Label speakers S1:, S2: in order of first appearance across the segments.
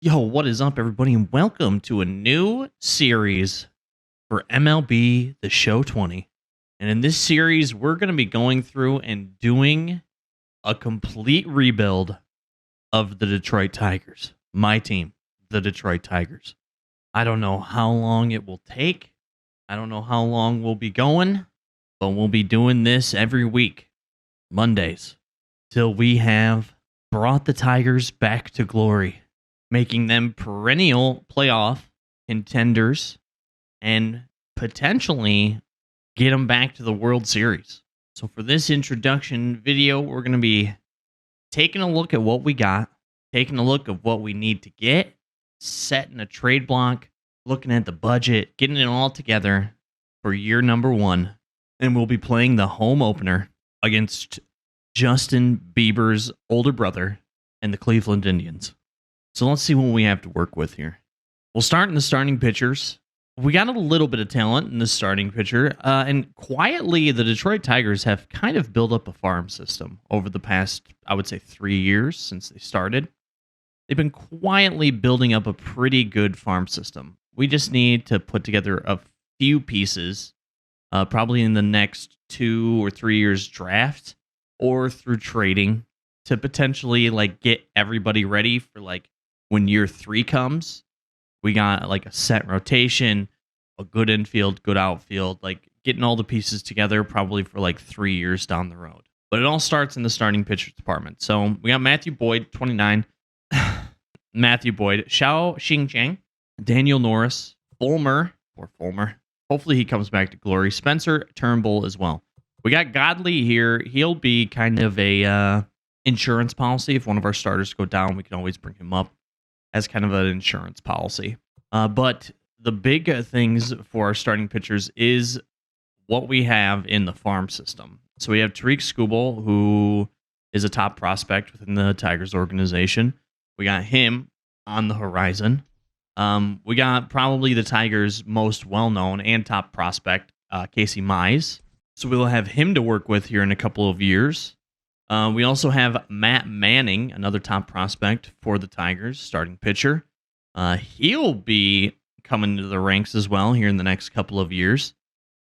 S1: Yo, what is up, everybody, and welcome to a new series for MLB The Show 20. And in this series, we're going to be going through and doing a complete rebuild of the Detroit Tigers. My team, the Detroit Tigers. I don't know how long it will take. I don't know how long we'll be going, but we'll be doing this every week, Mondays, till we have brought the Tigers back to glory, making them perennial playoff contenders and potentially get them back to the World Series. So for this introduction video, we're going to be taking a look at what we got, taking a look at what we need to get, setting a trade block, looking at the budget, getting it all together for year number one. And we'll be playing the home opener against Justin Bieber's older brother and the Cleveland Indians. So let's see what we have to work with here. We'll start in the starting pitchers. We got a little bit of talent in the starting pitcher, and quietly, the Detroit Tigers have kind of built up a farm system over the past, I would say, 3 years since they started. They've been quietly building up a pretty good farm system. We just need to put together a few pieces, probably in the next 2 or 3 years draft or through trading to potentially get everybody ready for when year 3 comes. We got a set rotation, a good infield, good outfield, getting all the pieces together probably for 3 years down the road. But it all starts in the starting pitcher department. So we got Matthew Boyd, 29. Matthew Boyd, Xiao Xingjiang, Daniel Norris, Fulmer. Hopefully he comes back to glory. Spencer Turnbull as well. We got Godley here. He'll be kind of a insurance policy. If one of our starters go down, we can always bring him up as kind of an insurance policy. But the big things for our starting pitchers is what we have in the farm system. So we have Tariq Skubal, who is a top prospect within the Tigers organization. We got him on the horizon. We got probably the Tigers' most well-known and top prospect, Casey Mize. So we'll have him to work with here in a couple of years. We also have Matt Manning, another top prospect for the Tigers, starting pitcher. He'll be coming to the ranks as well here in the next couple of years.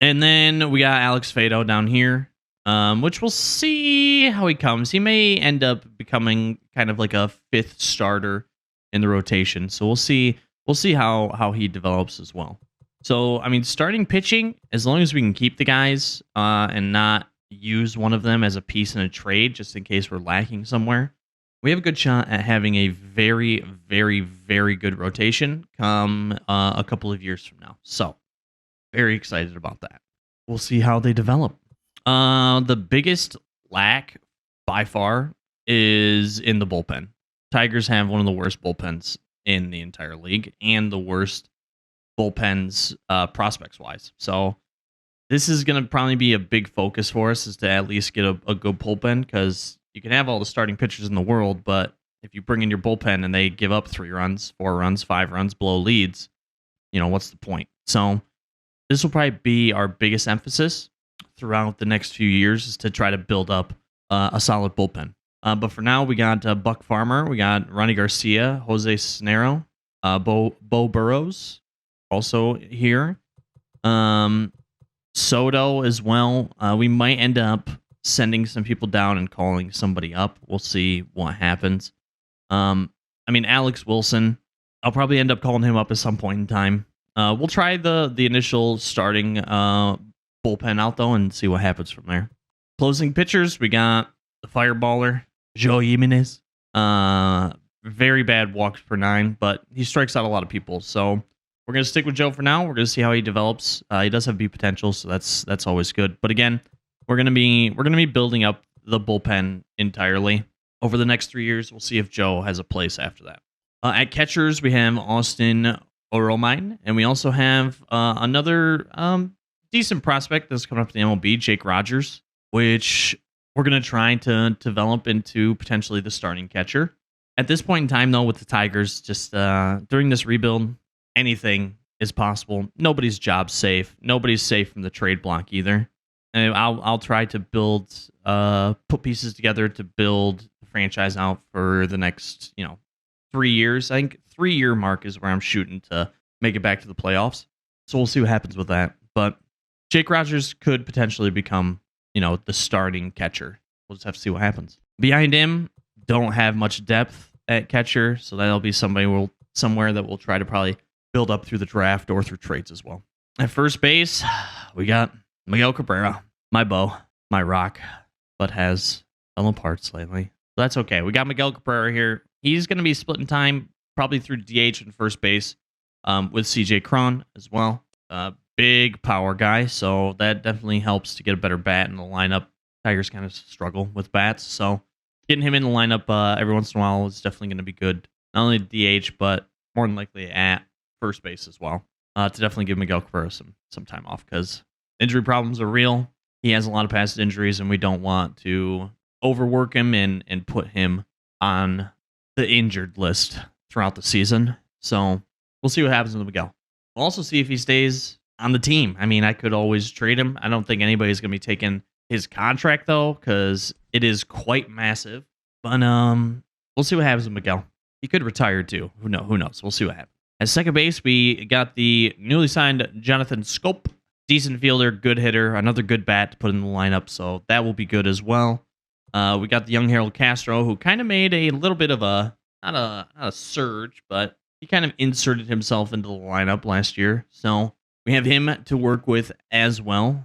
S1: And then we got Alex Fado down here, which we'll see how he comes. He may end up becoming kind of like a fifth starter in the rotation. So we'll see how he develops as well. So, I mean, starting pitching, as long as we can keep the guys and not use one of them as a piece in a trade just in case we're lacking somewhere, we have a good shot at having a very, very, very good rotation come a couple of years from now. So, very excited about that. We'll see how they develop. The biggest lack by far is in the bullpen. Tigers have one of the worst bullpens in the entire league and the worst bullpens prospects-wise. So, this is going to probably be a big focus for us, is to at least get a good bullpen, because you can have all the starting pitchers in the world, but if you bring in your bullpen and they give up 3 runs, 4 runs, 5 runs, blow leads, what's the point? So this will probably be our biggest emphasis throughout the next few years, is to try to build up a solid bullpen. But for now, we got Buck Farmer, we got Ronnie Garcia, Jose Cisnero, Bo Burrows also here. Soto as well. We might end up sending some people down and calling somebody up. We'll see what happens. Alex Wilson, I'll probably end up calling him up at some point in time. We'll try the initial starting bullpen out, though, and see what happens from there. Closing pitchers, we got the fireballer, Joe Jimenez. Very bad walks per 9, but he strikes out a lot of people, so we're going to stick with Joe for now. We're going to see how he develops. He does have B potential, so that's always good. But again, we're going to be building up the bullpen entirely over the next 3 years. We'll see if Joe has a place after that. At catchers, we have Austin Oromine, and we also have another decent prospect that's coming up to the MLB, Jake Rogers, which we're going to try to develop into potentially the starting catcher. At this point in time, though, with the Tigers, just during this rebuild, anything is possible. Nobody's job's safe. Nobody's safe from the trade block either. And I'll try to put pieces together to build the franchise out for the next, 3 years. I think 3-year mark is where I'm shooting to make it back to the playoffs. So we'll see what happens with that. But Jake Rogers could potentially become, the starting catcher. We'll just have to see what happens. Behind him, don't have much depth at catcher, so that'll be somewhere that we'll try to probably build up through the draft or through trades as well. At first base, we got Miguel Cabrera, my bow, my rock, but has fell apart slightly. So that's okay. We got Miguel Cabrera here. He's going to be splitting time probably through DH and first base with CJ Cron as well. Big power guy, so that definitely helps to get a better bat in the lineup. Tigers kind of struggle with bats, so getting him in the lineup every once in a while is definitely going to be good. Not only DH, but more than likely at first base as well. To definitely give Miguel Cabrera some time off because injury problems are real. He has a lot of past injuries, and we don't want to overwork him and put him on the injured list throughout the season. So we'll see what happens with Miguel. We'll also see if he stays on the team. I mean, I could always trade him. I don't think anybody's going to be taking his contract, though, because it is quite massive. But we'll see what happens with Miguel. He could retire, too. Who knows? We'll see what happens. At second base, we got the newly signed Jonathan Scope. Decent fielder, good hitter, another good bat to put in the lineup, so that will be good as well. We got the young Harold Castro, who kind of made a little bit of not a surge, but he kind of inserted himself into the lineup last year. So we have him to work with as well.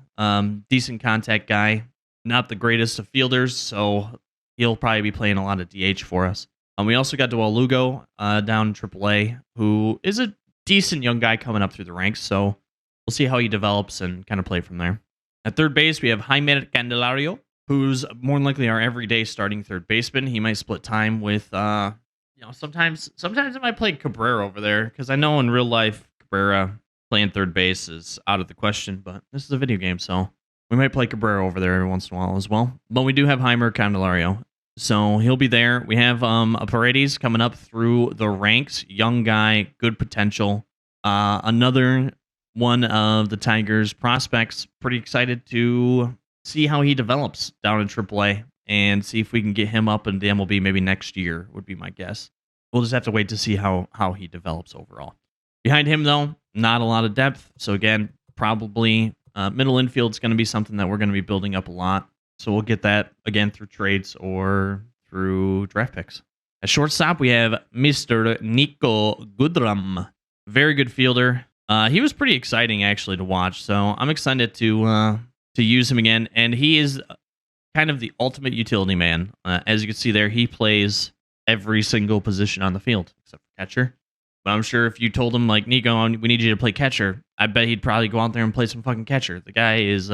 S1: Decent contact guy, not the greatest of fielders, so he'll probably be playing a lot of DH for us. We also got Joel Lugo down in AAA, who is a decent young guy coming up through the ranks, so we'll see how he develops and kind of play from there. At third base, we have Jaime Candelario, who's more than likely our everyday starting third baseman. He might split time with, sometimes I might play Cabrera over there, because I know in real life, Cabrera playing third base is out of the question, but this is a video game, so we might play Cabrera over there every once in a while as well. But we do have Jaime Candelario, so he'll be there. We have Paredes coming up through the ranks. Young guy, good potential. Another one of the Tigers prospects. Pretty excited to see how he develops down in AAA and see if we can get him up in the MLB maybe next year would be my guess. We'll just have to wait to see how he develops overall. Behind him, though, not a lot of depth. So again, probably middle infield is going to be something that we're going to be building up a lot. So we'll get that again through trades or through draft picks. At shortstop, we have Mr. Nico Goodrum. Very good fielder. He was pretty exciting, actually, to watch. So I'm excited to use him again. And he is kind of the ultimate utility man. As you can see there, he plays every single position on the field, except for catcher. But I'm sure if you told him, like, Nico, we need you to play catcher, I bet he'd probably go out there and play some fucking catcher. The guy is,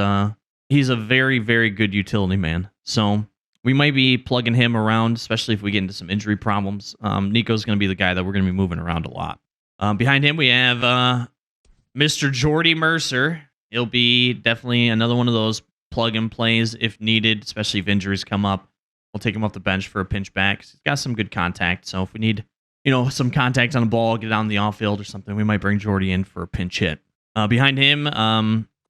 S1: he's a very, very good utility man. So we might be plugging him around, especially if we get into some injury problems. Nico's going to be the guy that we're going to be moving around a lot. Behind him, we have Mr. Jordy Mercer. He'll be definitely another one of those plug and plays if needed, especially if injuries come up. We'll take him off the bench for a pinch back. He's got some good contact, so if we need some contact on the ball, get on the off-field or something, we might bring Jordy in for a pinch hit. Behind him,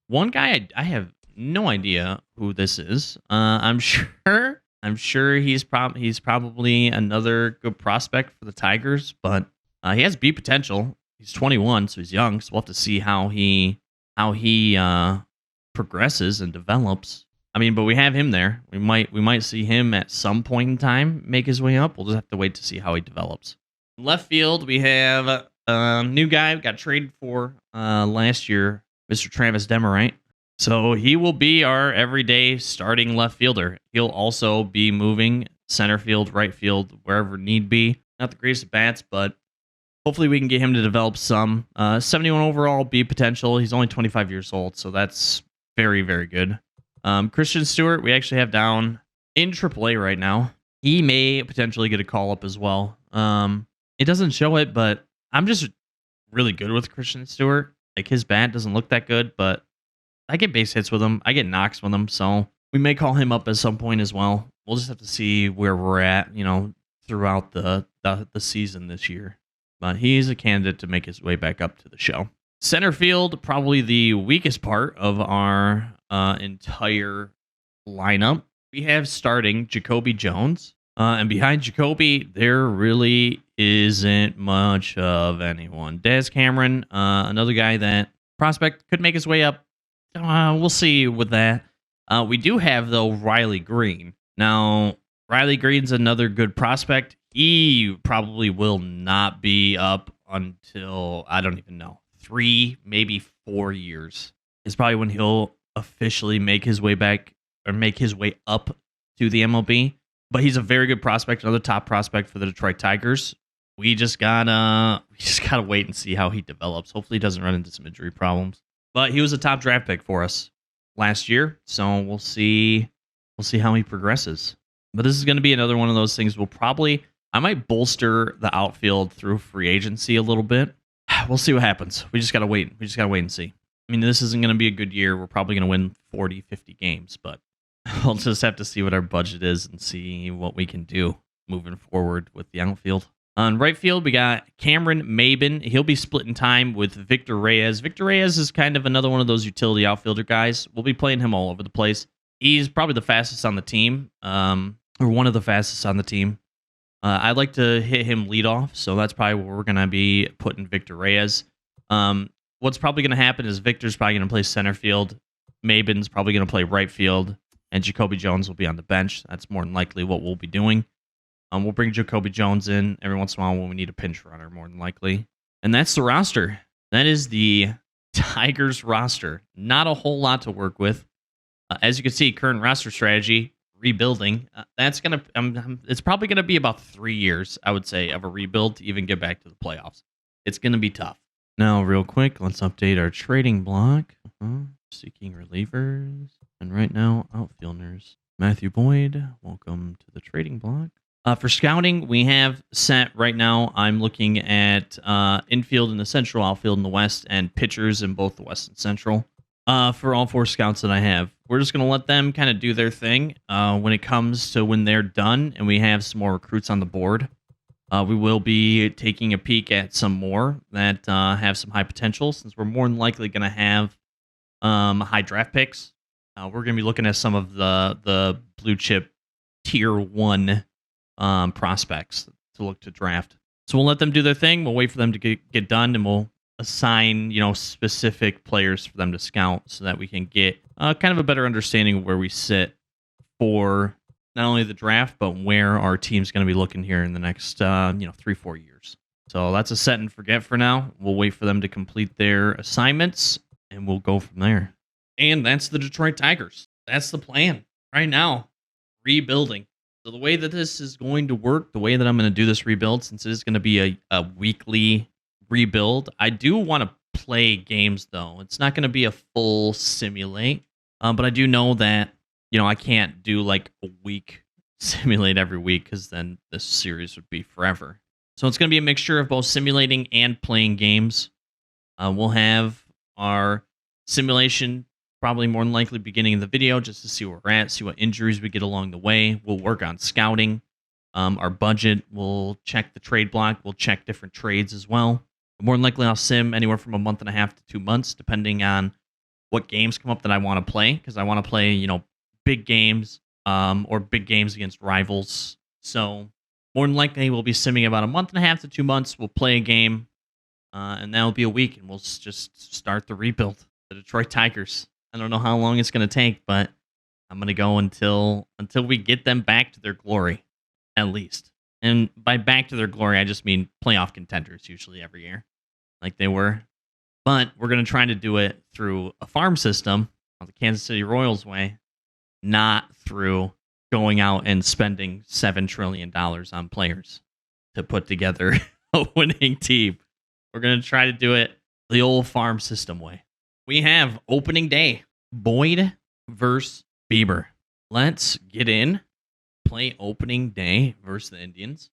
S1: one guy I have no idea who this is. I'm sure he's probably another good prospect for the Tigers, but he has B potential. He's 21, so he's young. So we'll have to see how he progresses and develops. I mean, but we have him there. We might see him at some point in time make his way up. We'll just have to wait to see how he develops. Left field, we have a new guy we got traded for last year, Mr. Travis Demerite. So he will be our everyday starting left fielder. He'll also be moving center field, right field, wherever need be. Not the greatest of bats, but hopefully we can get him to develop some. 71 overall, B potential. He's only 25 years old, so that's very, very good. Christian Stewart, we actually have down in AAA right now. He may potentially get a call-up as well. It doesn't show it, but I'm just really good with Christian Stewart. Like, his bat doesn't look that good, but I get base hits with him. I get knocks with him, so we may call him up at some point as well. We'll just have to see where we're at, throughout the season this year. But he's a candidate to make his way back up to the show. Center field, probably the weakest part of our entire lineup. We have starting Jacoby Jones. And behind Jacoby, there really isn't much of anyone. Des Cameron, another guy that prospect could make his way up. We'll see with that. We do have, though, Riley Green. Now, Riley Green's another good prospect. He probably will not be up until, I don't even know, 3, maybe 4 years is probably when he'll officially make his way back or make his way up to the MLB. But he's a very good prospect, another top prospect for the Detroit Tigers. We just gotta wait and see how he develops. Hopefully, he doesn't run into some injury problems. But he was a top draft pick for us last year, so we'll see how he progresses. But this is going to be another one of those things. I might bolster the outfield through free agency a little bit. We'll see what happens. We just gotta wait. We just gotta wait and see. I mean, this isn't going to be a good year. We're probably going to win 40, 50 games, but we'll just have to see what our budget is and see what we can do moving forward with the outfield. On right field, we got Cameron Maben. He'll be splitting time with Victor Reyes. Victor Reyes is kind of another one of those utility outfielder guys. We'll be playing him all over the place. He's probably the fastest on the team, or one of the fastest on the team. I'd like to hit him leadoff, so that's probably where we're going to be putting Victor Reyes. What's probably going to happen is Victor's probably going to play center field. Maben's probably going to play right field, and Jacoby Jones will be on the bench. That's more than likely what we'll be doing. We'll bring Jacoby Jones in every once in a while when we need a pinch runner, more than likely. And that's the roster. That is the Tigers roster. Not a whole lot to work with. As you can see, current roster strategy, rebuilding. It's probably gonna be about 3 years, I would say, of a rebuild to even get back to the playoffs. It's gonna be tough. Now, real quick, let's update our trading block. Seeking relievers, and right now, outfielders. Matthew Boyd, welcome to the trading block. For scouting, we have set right now. I'm looking at infield in the central, outfield in the west, and pitchers in both the west and central. For all 4 scouts that I have, we're just going to let them kind of do their thing. When it comes to when they're done and we have some more recruits on the board, we will be taking a peek at some more that have some high potential, since we're more than likely going to have high draft picks. We're going to be looking at some of the blue chip tier 1 prospects to look to draft. So we'll let them do their thing. We'll wait for them to get done, and we'll assign specific players for them to scout so that we can get kind of a better understanding of where we sit for not only the draft, but where our team's going to be looking here in the next 3-4 years. So that's a set and forget for now. We'll wait for them to complete their assignments, and we'll go from there. And that's the Detroit Tigers. That's the plan right now. Rebuilding. So the way that this is going to work, the way that I'm going to do this rebuild, since it is going to be a weekly rebuild, I do want to play games, though. It's not going to be a full simulate, but I do know that I can't do like a week simulate every week, because then this series would be forever. So it's going to be a mixture of both simulating and playing games. We'll have our simulation probably more than likely beginning of the video, just to see where we're at, see what injuries we get along the way. We'll work on scouting. Our budget, we'll check the trade block. We'll check different trades as well. More than likely, I'll sim anywhere from a month and a half to 2 months, depending on what games come up that I want to play, because I want to play, big games or big games against rivals. So more than likely, we'll be simming about a month and a half to 2 months. We'll play a game, and that'll be a week, and we'll just start the rebuild. The Detroit Tigers. I don't know how long it's going to take, but I'm going to go until we get them back to their glory, at least. And by back to their glory, I just mean playoff contenders, usually every year, like they were. But we're going to try to do it through a farm system, the Kansas City Royals way, not through going out and spending $7 trillion on players to put together a winning team. We're going to try to do it the old farm system way. We have opening day, Boyd versus Bieber. Let's get in, play opening day versus the Indians,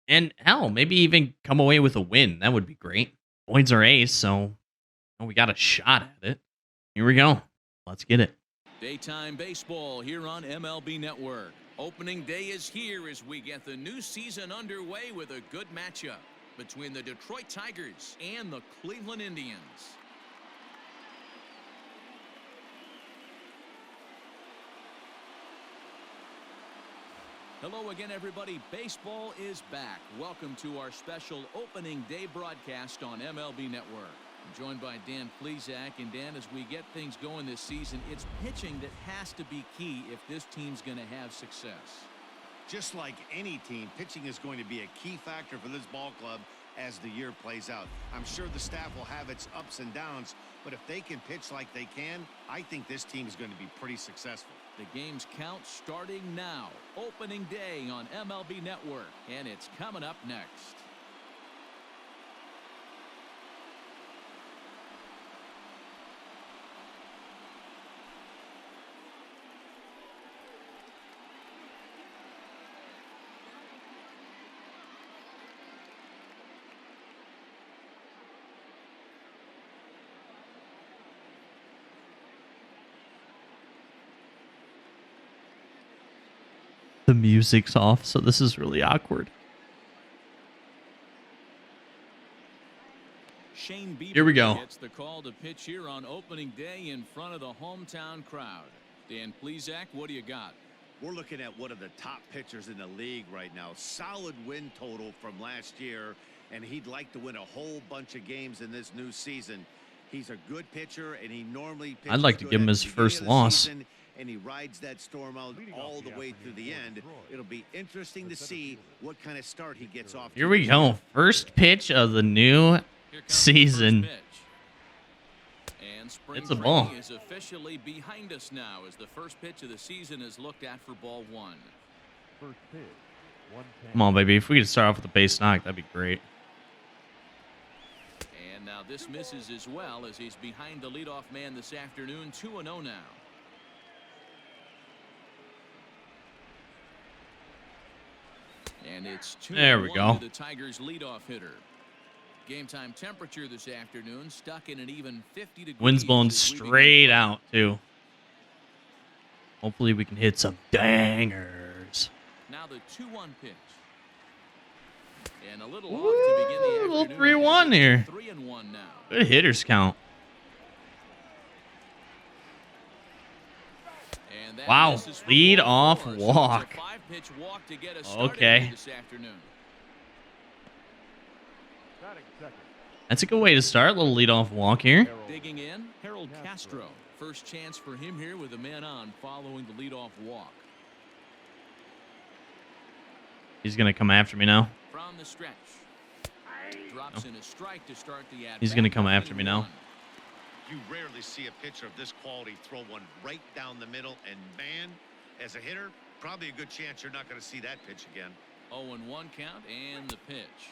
S1: and hell, maybe even come away with a win. That would be great. Boyd's our ace, so we got a shot at it. Here we go. Let's get it.
S2: Daytime baseball here on MLB Network. Opening day is here as we get the new season underway with a good matchup between the Detroit Tigers and the Cleveland Indians. Hello again, everybody. Baseball is back. Welcome to our special opening day broadcast on MLB Network. I'm joined by Dan Plesac. And Dan, as we get things going this season, it's pitching that has to be key if this team's going to have success.
S3: Just like any team, pitching is going to be a key factor for this ball club as the year plays out. I'm sure the staff will have its ups and downs, but if they can pitch like they can, I think this team is going to be pretty successful.
S2: The game's count starting now. Opening day on MLB Network, and it's coming up next.
S1: The music's off, so this is really awkward.
S2: Shane Bieber
S1: Here we go.
S2: gets the call to pitch here on opening day in front of the hometown crowd. Dan Plesac, what do you got?
S3: We're looking at one of the top pitchers in the league right now. Solid win total from last year, and he'd like to win a whole bunch of games in this new season. He's a good pitcher, and he normally pitches
S1: I'd like to
S3: good
S1: give him
S3: at
S1: his
S3: the beginning
S1: first
S3: of the
S1: loss.
S3: season, and he rides that storm out all the way through the end. It'll be interesting to see what kind of start he gets off to.
S1: Here we go. First pitch of the new
S2: Here comes
S1: season.
S2: the first pitch. And spring
S1: It's a ball.
S2: training is officially behind us now as the first pitch of the season is looked at for ball one.
S4: First pitch, 110.
S1: Come on, baby. If we could start off with a base knock, that'd be great.
S2: And now this misses as well as he's behind the leadoff man this afternoon. 2-0 now. And it's 2-1
S1: There we go.
S2: to the Tigers leadoff hitter. Game time temperature this afternoon stuck in an even 50 degrees.
S1: Wind's blowing
S2: as we begin
S1: straight
S2: play.
S1: out, too. Hopefully we can hit some dangers.
S2: Now the 2-1 pitch. And a little off to begin the
S1: Ooh, a little
S2: afternoon.
S1: 3-1 here.
S2: 3-1 now.
S1: Good hitters count.
S2: And that
S1: Wow,
S2: misses for
S1: lead
S2: ball
S1: off
S2: four.
S1: walk.
S2: So it's a 5-pitch walk to get us started
S1: Okay.
S2: here this afternoon.
S4: Batting second,
S1: That's a good way to start. A little leadoff walk here.
S4: Harold.
S2: Digging in, Harold Castro. First chance for him here with a man on following the leadoff walk.
S1: He's going to come after me now.
S2: From the stretch. Drops in a strike to start the at-bat.
S1: He's gonna come after me now.
S2: 1-1.
S3: You rarely see a pitcher of this quality throw one right down the middle, and man, as a hitter, probably a good chance you're not going to see that pitch again.
S2: 0-1 count and the pitch.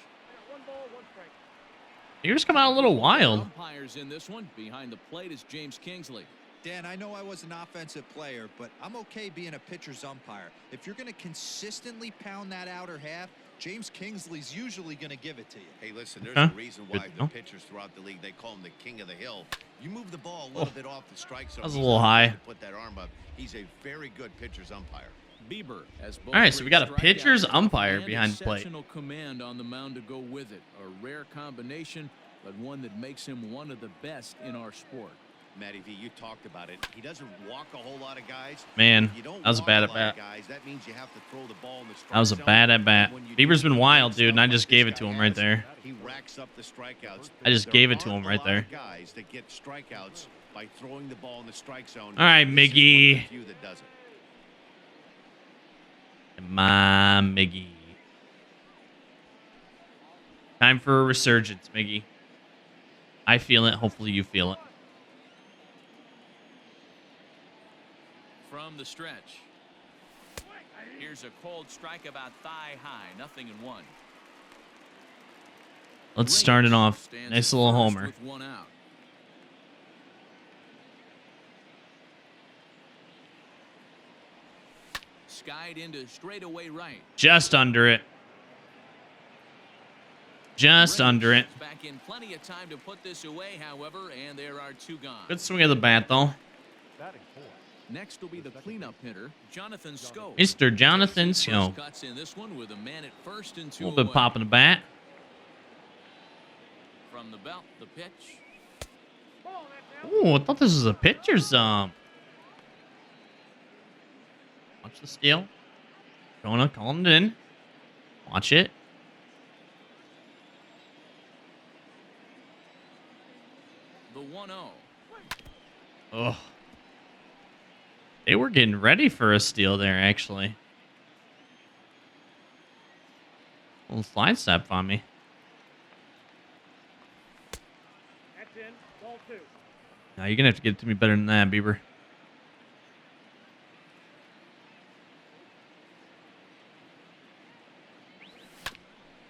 S1: Here's come out a little wild.
S2: Umpires in this one. Behind the plate is James Kingsley.
S5: Dan, I know I was an offensive player, but I'm okay being a pitcher's umpire. If you're going to consistently pound that outer half, James Kingsley's usually going to give it to you.
S3: Hey, listen, there's
S1: Okay.
S3: a reason
S1: Good
S3: why
S1: to
S3: the
S1: know.
S3: pitchers throughout the league, they call him the king of the hill. You move the ball a little bit off the strike zone.
S1: That was a
S3: he's
S1: little
S3: not
S1: high.
S3: going to put that arm up. He's a very good pitcher's umpire.
S2: Bieber has both
S1: All right, so we got a
S2: great
S1: pitcher's
S2: strikeouts
S1: umpire
S2: and
S1: behind the plate.
S2: exceptional command on the mound to go with it. A rare combination, but one that makes him one of the best in our sport.
S3: Matty V, you talked about it. He doesn't walk a whole lot of guys.
S1: Man,
S3: If you don't
S1: that was a
S3: walk
S1: bad
S3: a
S1: at
S3: lot of
S1: bat.
S3: guys, that means you have to throw the ball in the strike
S1: That was a
S3: zone.
S1: bad at bat.
S3: When you
S1: Bieber's
S3: do
S1: been
S3: good
S1: wild, dude, and I
S3: stuff
S1: just
S3: like
S1: gave
S3: this
S1: it to
S3: guy
S1: him right
S3: has,
S1: there.
S3: He racks up the strikeouts.
S1: I just
S3: There
S1: gave it to
S3: aren't
S1: him
S3: a
S1: right
S3: lot
S1: there.
S3: of guys that get strikeouts by throwing the ball in the strike zone.
S1: All right,
S3: This is one of the
S1: Miggy.
S3: few that does it.
S1: Come on, Miggy. Time for a resurgence, Miggy. I feel it. Hopefully you feel it.
S2: From the stretch. Here's a cold strike about thigh high. 0-1.
S1: Let's start it off.
S2: Stands
S1: Nice
S2: at
S1: little
S2: first
S1: homer.
S2: with one out. Skied into straightaway right.
S1: Just under it. Just under it.
S2: Back in plenty of time to put this away, however, and there are two gone.
S1: Good swing of the bat, though.
S4: batting fourth.
S2: Next will be the cleanup hitter, Jonathan Scope.
S1: Mr. Jonathan Scope.
S2: Cuts in this one with a man at first and
S1: A
S2: two
S1: little bit
S2: away.
S1: popping the bat.
S2: From the belt, the pitch.
S1: Ooh, I thought this was a pitcher's Watch the steal. Kona calling it in. Watch it.
S2: The 1-0.
S1: Oh. They were getting ready for a steal there, actually. A little slide step on me.
S4: That's in. Ball 2.
S1: Now you're going to have to get it to me better than that, Bieber.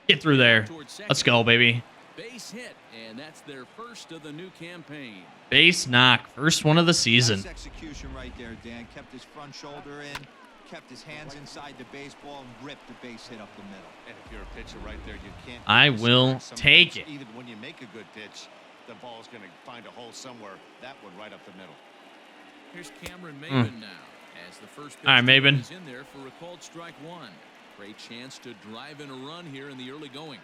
S1: Get through there. Let's go, baby.
S2: Base hit, and that's their first of the new campaign.
S1: Base knock. First one of the season.
S5: Nice execution right there, Dan. Kept his front shoulder in, kept his hands inside the baseball, and ripped the base hit up the middle.
S3: And if you're a pitcher right there, you can't.
S1: I will take it.
S3: Even when you make a good pitch, the ball's going to find a hole somewhere. That one right up the middle.
S2: Here's Cameron Maben now, as the first pitch
S1: All right, Maben
S2: is in there for a called strike one. Great chance to drive in a run here in the early going.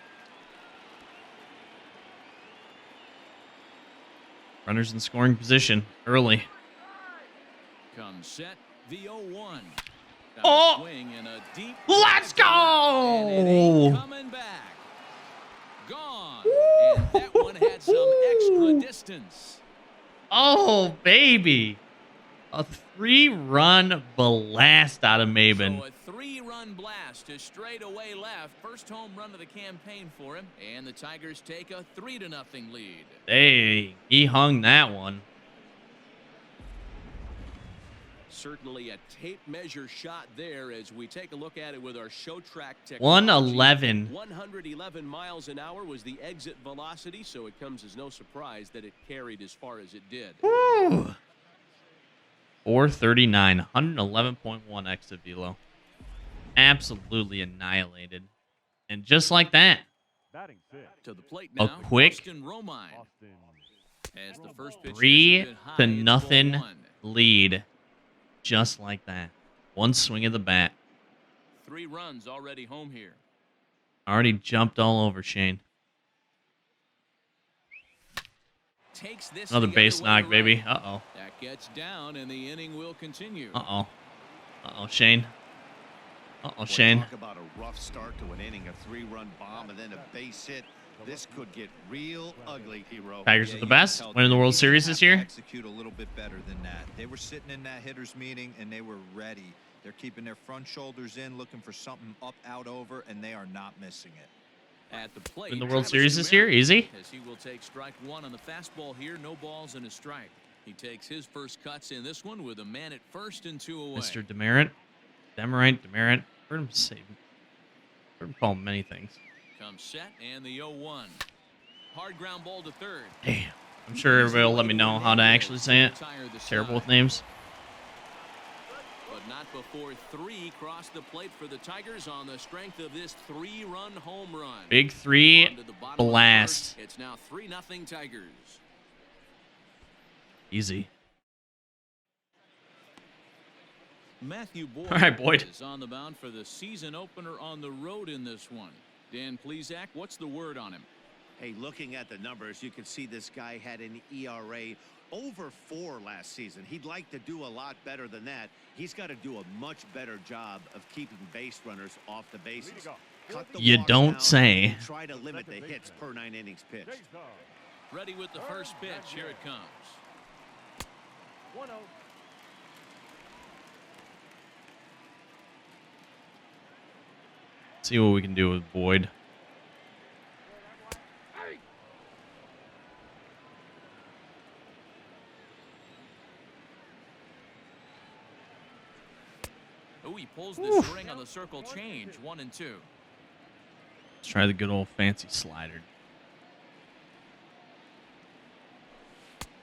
S1: Runners in scoring position early.
S2: Comes set, the 0-1.
S1: Oh!
S2: Swing and a deep
S1: Let's go!
S2: and it ain't coming back. Gone. And that one had some extra distance.
S1: Oh, baby. A 3-run blast out of Maben.
S2: So a 3-run blast to straightaway left. First home run of the campaign for him. And the Tigers take a 3-0 lead.
S1: Hey, he hung that one.
S2: Certainly a tape measure shot there as we take a look at it with our show track technology.
S1: 111.
S2: 111 miles an hour was the exit velocity, so it comes as no surprise that it carried as far as it did.
S1: Woo. 439, 111.1 exit velo. Absolutely annihilated. And just like that,
S4: Batting 6.
S2: To the plate
S1: a
S2: now,
S1: quick
S2: Austin Romine. As the first pitch
S1: 3-0 lead. Just like that. One swing of the bat.
S2: 3 runs already home here.
S1: Already jumped all over Shane.
S2: Takes this
S1: Another
S2: the
S1: base
S2: other way
S1: knock,
S2: to
S1: baby.
S2: right.
S1: Uh-oh.
S2: That gets down, and the inning will continue.
S1: Uh-oh. Uh-oh, Shane. Uh-oh,
S3: Boy,
S1: Shane.
S3: Talk about a rough start to an inning, a 3-run bomb, and then a base hit. This could get real ugly, Hero.
S1: Tigers are the
S5: you can
S1: best.
S5: tell
S1: Winning the World
S5: they
S1: Series
S5: have
S1: this
S5: to
S1: year.
S5: Execute a little bit better than that. They were sitting in that hitters meeting and they were ready. They're keeping their front shoulders in, looking for something up, out, over, and they are not missing it.
S2: At the plate,
S1: Win the World
S2: Travis
S1: Series this year.
S2: Demeritte,
S1: Easy.
S2: as he will take strike one on the fastball here. No balls and a strike. He takes his first cuts in this one with a man at first and 2 away.
S1: Mr. Demeritte. Demerite. Heard him say. Heard him call him many things.
S2: Comes set and the 0-1. Hard ground ball to third.
S1: Damn. I'm sure everybody will let me know how to actually say it. Terrible with names.
S2: But not before 3 cross the plate for the Tigers on the strength of this 3-run home run.
S1: Big 3
S2: Onto the bottom of the
S1: blast.
S2: first. It's now 3-0 Tigers.
S1: Easy.
S2: Matthew Boyd,
S1: All right, Boyd.
S2: is on the mound for the season opener on the road in this one. Dan Plesac, what's the word on him?
S3: Hey, looking at the numbers, you can see this guy had an ERA over 4 last season. He'd like to do a lot better than that. He's got to do a much better job of keeping base runners off the bases. Cut the
S1: You
S3: walks
S1: don't
S3: down,
S1: say.
S3: and try to limit the hits per 9 innings pitched.
S2: Ready with the first pitch. Here it comes.
S4: 1-0.
S1: See what we can do with Boyd.
S2: Oh, he pulls the string on the circle change. 1-2.
S1: Let's try the good old fancy slider.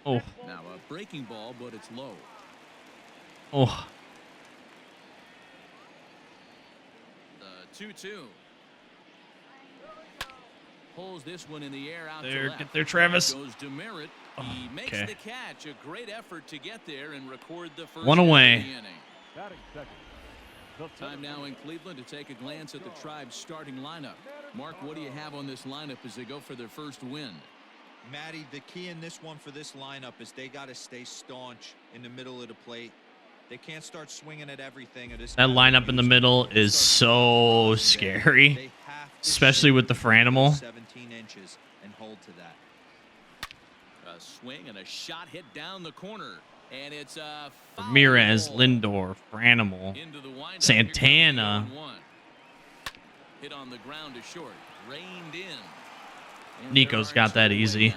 S1: Oh.
S2: Now a breaking ball, but it's low.
S1: Oh.
S2: The 2-2. Pulls this one in the air out
S1: There,
S2: to left.
S1: get there, Travis.
S2: Goes Demeritte.
S1: Oh,
S2: He makes
S1: okay.
S2: the catch. A great effort to get there and record the first
S1: One
S2: hit of
S1: away.
S2: the inning.
S4: Batting second.
S2: Time now in Cleveland to take a glance at the Tribe's starting lineup. Mark, what do you have on this lineup as they go for their first win?
S5: Matty, the key in this one for this lineup is they got to stay staunch in the middle of the plate. They can't start swinging at everything.
S1: That lineup in the middle is so scary, especially with the Franimal.
S5: 17 inches and hold to that.
S2: A swing and a shot hit down the corner. And it's a
S1: Ramirez, Lindor, Franimal, Santana.
S2: Hit on the ground to short. Reined in. And
S1: Nico's got that easy.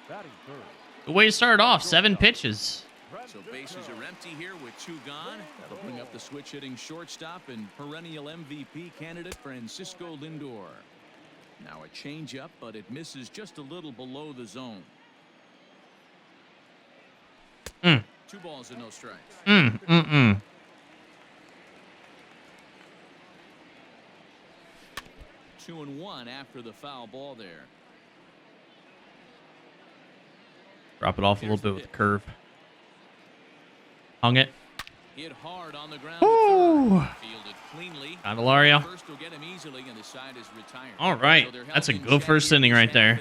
S4: Batting third.
S1: The way you started off, 7 pitches.
S2: So bases are empty here with 2 gone. That'll bring up the switch hitting shortstop and perennial MVP candidate Francisco Lindor. Now a changeup, but it misses just a little below the zone. 2 balls and no strikes. 2-1 after the foul ball there.
S1: Drop it off a little bit with the curve. Hung it.
S2: Hit hard on the ground. Fielded cleanly.
S1: Candelario.
S2: First will get him easily, and the side is retired.
S1: All right.
S2: So
S1: That's a good first inning right there.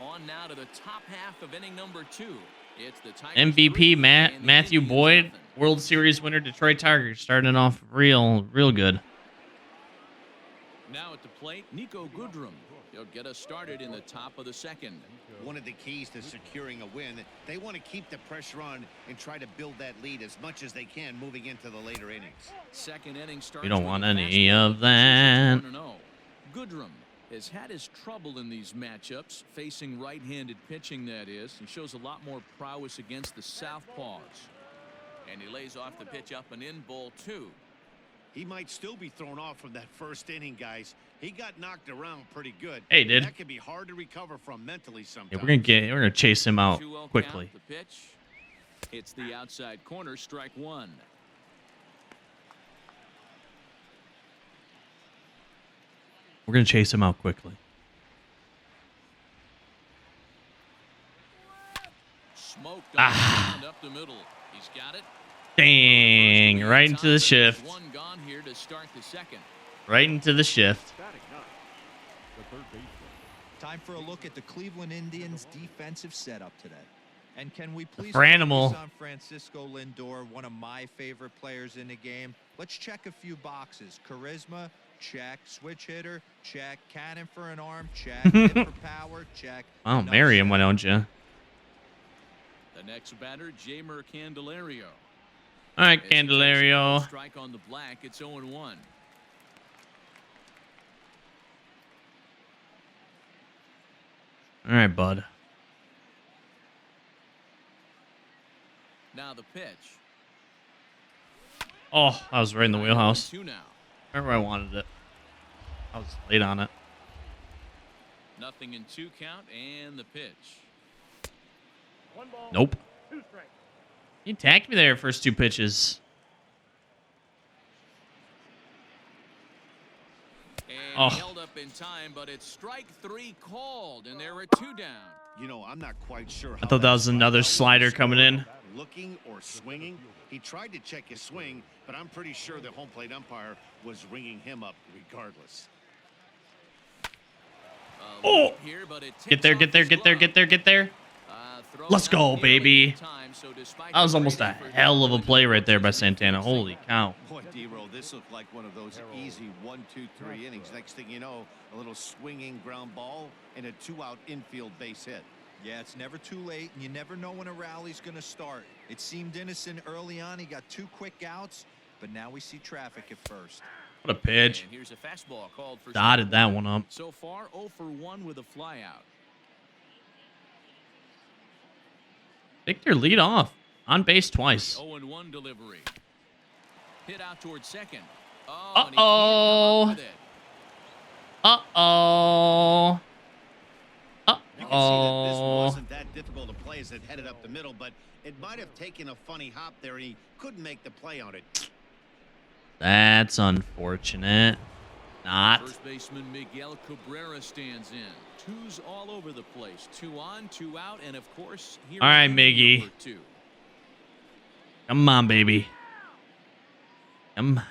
S2: On now to the top half of inning number 2. It's the Tigers
S1: MVP
S2: 3 and the
S1: Matthew
S2: Indians
S1: Boyd,
S2: nothing.
S1: World Series winner, Detroit Tigers, starting off real good.
S2: Now at the plate, Nico Goodrum. He'll get us started in the top of the second.
S3: One of the keys to securing a win, they want to keep the pressure on and try to build that lead as much as they can moving into the later innings.
S2: Second inning starts.
S1: We don't
S2: with
S1: want
S2: a
S1: any
S2: fastball.
S1: of that.
S2: 1-0. Goodrum has had his trouble in these matchups, facing right-handed pitching, that is. He shows a lot more prowess against the southpaws. And he lays off the pitch up and in, ball 2.
S3: He might still be thrown off from that first inning, guys. He got knocked around pretty good.
S1: Hey, dude.
S3: That can be hard to recover from mentally sometimes.
S1: Yeah, we're gonna chase him out
S2: 2-0
S1: quickly.
S2: count, the pitch. It's the outside corner, strike 1.
S1: We're gonna chase him out quickly.
S2: Smoked on the ground up the middle. He's got it.
S1: Dang! Right into the shift.
S2: One gone here to start the second.
S1: Right into the shift.
S4: Batting ninth, the third baseman.
S5: Time for a look at the Cleveland Indians' defensive setup today. And can we please
S1: Franimal.
S5: focus on Francisco Lindor, one of my favorite players in the game? Let's check a few boxes. Charisma, check. Switch hitter, check. Cannon for an arm, check. Hit for power, check.
S1: Oh,
S5: Another
S1: marry him,
S5: check.
S1: why don't you?
S2: The next batter, Jamer Candelario.
S1: All right,
S2: As he takes
S1: Candelario.
S2: a strike on the black. It's 0-1.
S1: All right, bud.
S2: Now the pitch.
S1: Oh, I was right in the wheelhouse.
S2: 2 now.
S1: Right where I wanted it. I was late on it.
S2: 0-2 count and the pitch.
S4: 1 ball,
S1: Nope.
S4: 2 strikes.
S1: He attacked me there first 2 pitches.
S2: And
S1: Oh.
S2: held up in time, but it's strike 3 called, and there are 2 down.
S3: You know, I'm not quite sure.
S1: I thought that was another slider coming in.
S3: Looking or swinging. He tried to check his swing, but I'm pretty sure the home plate umpire was ringing him up regardless.
S1: Oh!
S2: Here, but it
S1: Get there,
S2: tips
S1: get there,
S2: off
S1: get there,
S2: his
S1: get there, get there.
S2: glove. Throws
S1: Let's
S2: out
S1: go,
S2: nearly
S1: baby.
S2: in time, so despite
S1: That was
S2: the
S1: almost a
S2: rating for
S1: hell of a
S2: Goodrum,
S1: play right there by Santana. Holy cow.
S3: Boy, D-Roll, this looked like one of those easy 1, 2, 3 innings. Next thing you know, a little swinging ground ball and a 2-out infield base hit.
S5: Yeah, it's never too late, and you never know when a rally's going to start. It seemed innocent early on. He got 2 quick outs, but now we see traffic at first.
S1: What a pitch.
S2: And here's a fastball called for
S1: Dotted
S2: strike
S1: that one up.
S2: So far, 0 for 1 with a flyout.
S1: Victor lead off. On base twice.
S2: 0-1 delivery. Hit out towards second. Oh, and he can't
S1: Uh-oh.
S2: come up with it.
S1: Uh-oh.
S3: You can see that this
S1: Uh-oh.
S3: wasn't that difficult to play as it headed up the middle, but it might have taken a funny hop there, and he couldn't make the play on it.
S1: That's unfortunate. Not.
S2: First baseman Miguel Cabrera stands in. 2s all over the place. 2 on, 2 out, and of course, here
S1: All right,
S2: is
S1: Miggy.
S2: number 2.
S1: Come on, baby. Come on.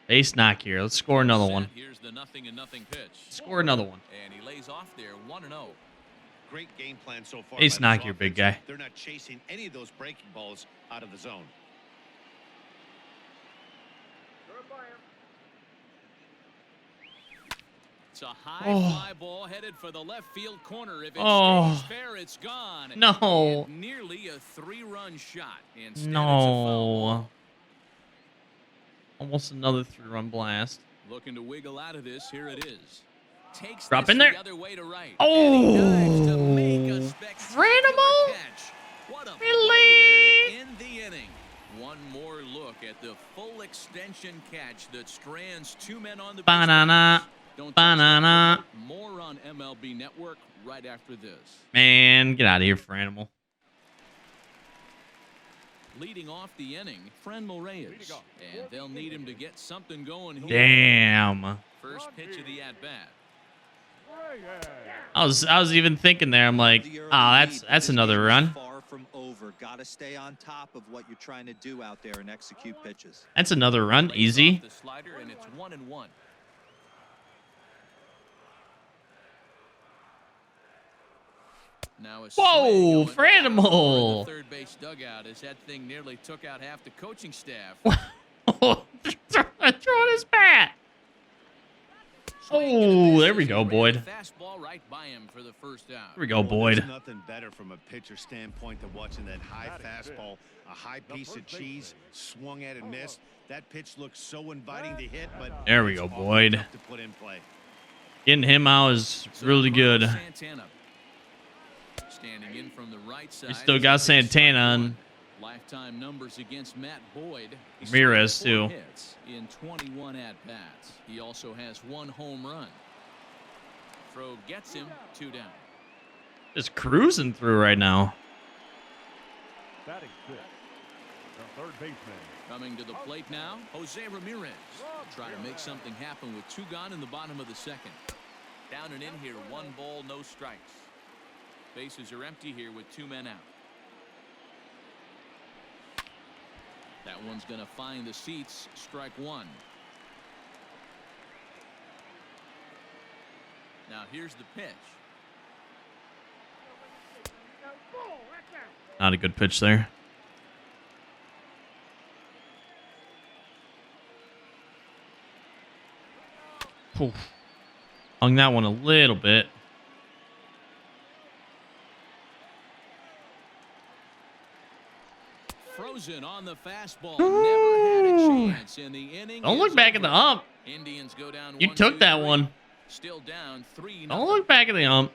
S1: Base knock here. Let's score another
S2: Set.
S1: one.
S2: Here's the 0-0 pitch.
S1: Score another one.
S2: And he lays off there 1-0.
S3: great game plan so far.
S1: Ace
S3: by
S1: knock
S3: this
S1: your big
S3: offense.
S1: guy.
S3: They're not chasing any of those breaking balls out of the zone.
S2: It's a high
S1: Oh.
S2: fly ball headed for the left field corner. If it
S1: Oh.
S2: stays fair, it's gone.
S1: No.
S2: And nearly a 3-run shot. Instead, it's a foul
S1: No.
S2: ball.
S1: Almost another 3-run blast.
S2: Looking to wiggle out of this. Here it is. Takes
S1: Drop
S2: this
S1: in there.
S2: the other way to right.
S1: Oh.
S2: And he dives to make a spectacular
S1: Franimal?
S2: catch. What a
S1: Really?
S2: play there to end the inning. One more look at the full extension catch that strands 2 men on the base.
S1: Banana.
S2: Don't touch
S1: Banana.
S2: that. More on MLB Network right after this.
S1: Man, get out of here, Franimal.
S2: Leading off the inning, Franmil Reyes. And they'll need him to get something going here.
S1: Damn.
S2: First pitch of the at-bat.
S1: I was even thinking there. I'm like, that's another run.
S5: Far from over. Got to stay on top of what you're trying to do out there and execute pitches.
S1: That's another run.
S2: Lays
S1: Easy.
S2: off the slider, and it's 1-1. Now a
S1: Whoa,
S2: swing going down
S1: Franimal.
S2: the third base dugout as that thing nearly took out half the coaching staff.
S1: Throwing his bat. Oh, there we go, Boyd.
S2: Fastball right by him for the first out.
S1: Here we go,
S3: Well,
S1: Boyd.
S3: there's nothing better from a pitcher standpoint than watching that high fastball, a high piece of cheese, swung at and missed. That pitch looks so inviting to hit, but
S1: There we go,
S3: it's awfully
S1: Boyd.
S3: tough to put in play.
S1: Getting him out is really good.
S2: Santana. Standing in from the right side.
S1: We still got Santana on
S2: Lifetime numbers against Matt Boyd. He's
S1: Ramirez,
S2: thrown 4
S1: too.
S2: hits in 21 at-bats. He also has 1 home run. Throw gets him 2 down.
S1: just cruising through right now.
S4: Batting fifth, the third baseman.
S2: Coming to the plate now, Jose Ramirez. Trying to make something happen with 2 gone in the bottom of the second. Down and in here, 1 ball, no strikes. Bases are empty here with 2 men out. That one's going to find the seats. Strike 1. Now here's the pitch.
S1: Not a good pitch there. Oof. Hung that one a little bit.
S2: Frozen on the fastball. Never had a chance in the inning.
S1: Don't look
S2: is
S1: back at the
S2: over.
S1: ump.
S2: Indians go down.
S1: You
S2: 1,
S1: took
S2: 2,
S1: that
S2: 3.
S1: one.
S2: Still down 3-0.
S1: Don't look back at the ump.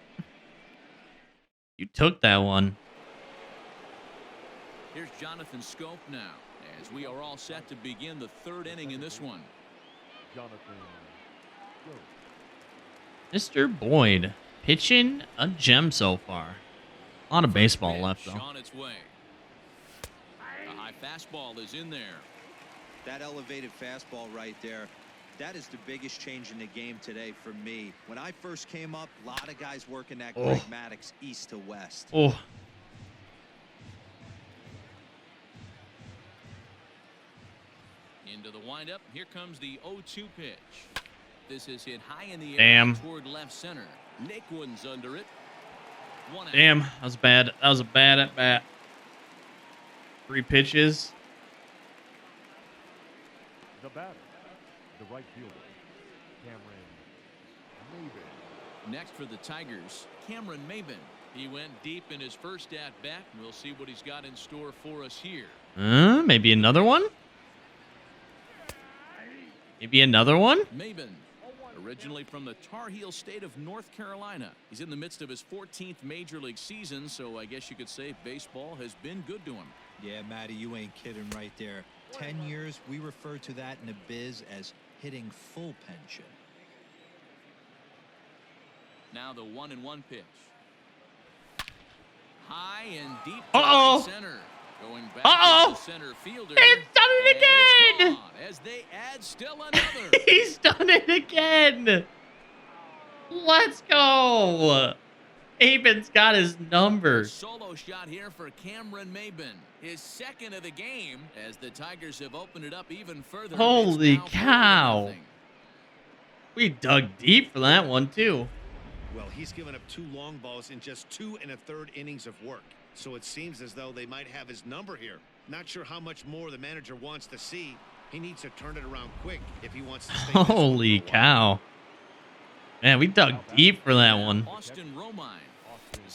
S1: You took that one.
S2: Here's Jonathan Scope now, as we are all set to begin the 3rd inning in this one.
S4: Jonathan.
S1: Mr. Boyd pitching a gem so far. A lot of baseball
S2: Pitch
S1: left, though.
S2: on its way. The high fastball is in there.
S5: That elevated fastball right there, that is the biggest change in the game today for me. When I first came up, a lot of guys working that Greg Maddux east to west.
S1: Oh,
S2: Into the windup. Here comes the 0-2 pitch. This is hit high in the air
S1: Damn.
S2: toward left center. Nick Wooden's under it. 1 out.
S1: damn. That was bad. That was a bad at bat. 3 pitches.
S4: The batter, the right fielder, Cameron Maybin.
S2: Next for the Tigers, Cameron Maybin. He went deep in his first at-bat. We'll see what he's got in store for us here.
S1: Maybe another one? Maybe another one?
S2: Maybin, originally from the Tar Heel state of North Carolina. He's in the midst of his 14th major league season, so I guess you could say baseball has been good to him.
S5: Yeah, Matty, you ain't kidding right there. 10 years, we refer to that in the biz as hitting full pension.
S2: Now the 1-1 pitch. High and deep to
S1: Uh-oh.
S2: right center. Going back
S1: Uh-oh.
S2: to the center fielder.
S1: He's done it
S2: And it's
S1: again!
S2: gone as they add still another.
S1: He's done it again! Let's go! Aben's got his number.
S2: Solo shot here for Cameron Maybin. His 2nd of the game as the Tigers have opened it up even further.
S1: Holy
S2: It's now
S1: cow.
S2: 4-0.
S1: We dug deep for that one, too.
S3: Well, he's given up 2 long balls in just 2 1/3 innings of work. So it seems as though they might have his number here. Not sure how much more the manager wants to see. He needs to turn it around quick if he wants to stay.
S1: Holy cow. Man, we dug deep for that one.
S2: Austin Romine.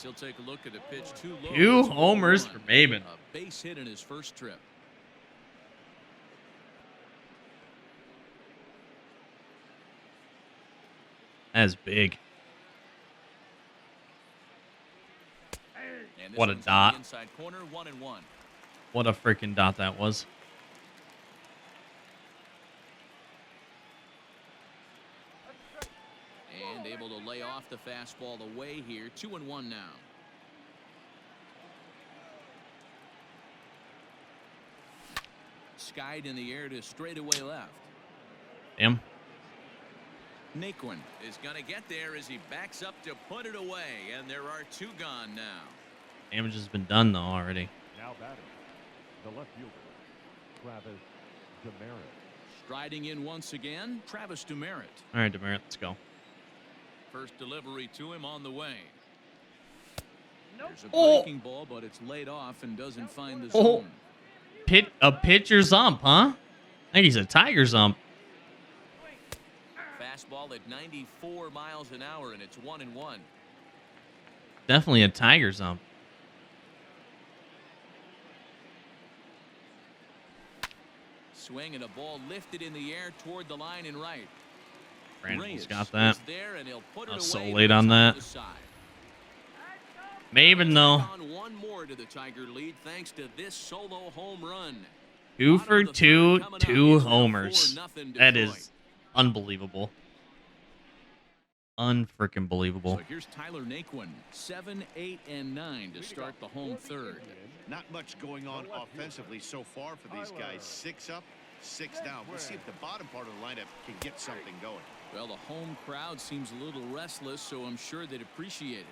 S2: He'll take a look at a pitch too low.
S1: 2 homers for Maben.
S2: A base hit in his first trip.
S1: That's big.
S2: And this
S1: What a
S2: one's on
S1: dot.
S2: the inside corner, 1-1.
S1: What a freaking dot that was.
S2: And able to lay off the fastball away here. 2-1 now. Skied in the air to straightaway left.
S1: Damn.
S2: Naquin is going to get there as he backs up to put it away. And there are 2 gone now.
S1: Damage has been done, though, already.
S4: Now batting, the left fielder, Travis Demerit.
S2: Striding in once again, Travis Demerit.
S1: All right, Demerit, let's go.
S2: First delivery to him on the way. There's a
S1: Oh.
S2: breaking ball, but it's laid off and doesn't find the
S1: Oh.
S2: zone.
S1: A pitcher's ump, huh? I think he's a Tigers ump.
S2: Fastball at 94 miles an hour, and it's 1-1.
S1: Definitely a Tigers ump.
S2: Swing and a ball lifted in the air toward the line and right.
S1: Brandon's
S2: Reyes
S1: got that.
S2: is there, and he'll put it
S1: I was
S2: away
S1: so
S2: to
S1: late
S2: the
S1: on
S2: top
S1: that.
S2: of the side.
S1: Maben, though.
S2: On one more to the Tiger lead thanks to this solo home run.
S1: 2
S2: Bottom
S1: for
S2: of the
S1: 2,
S2: third coming up.
S1: 2
S2: It's now
S1: homers.
S2: 4-0
S1: That
S2: Detroit.
S1: is unbelievable. Unfreaking believable.
S2: So here's Tyler Naquin, 7, 8, and 9 to start the home third.
S3: Not much going on offensively so far for these guys. 6 up, 6 down. We'll see if the bottom part of the lineup can get something going.
S2: Well, the home crowd seems a little restless, so I'm sure they'd appreciate it.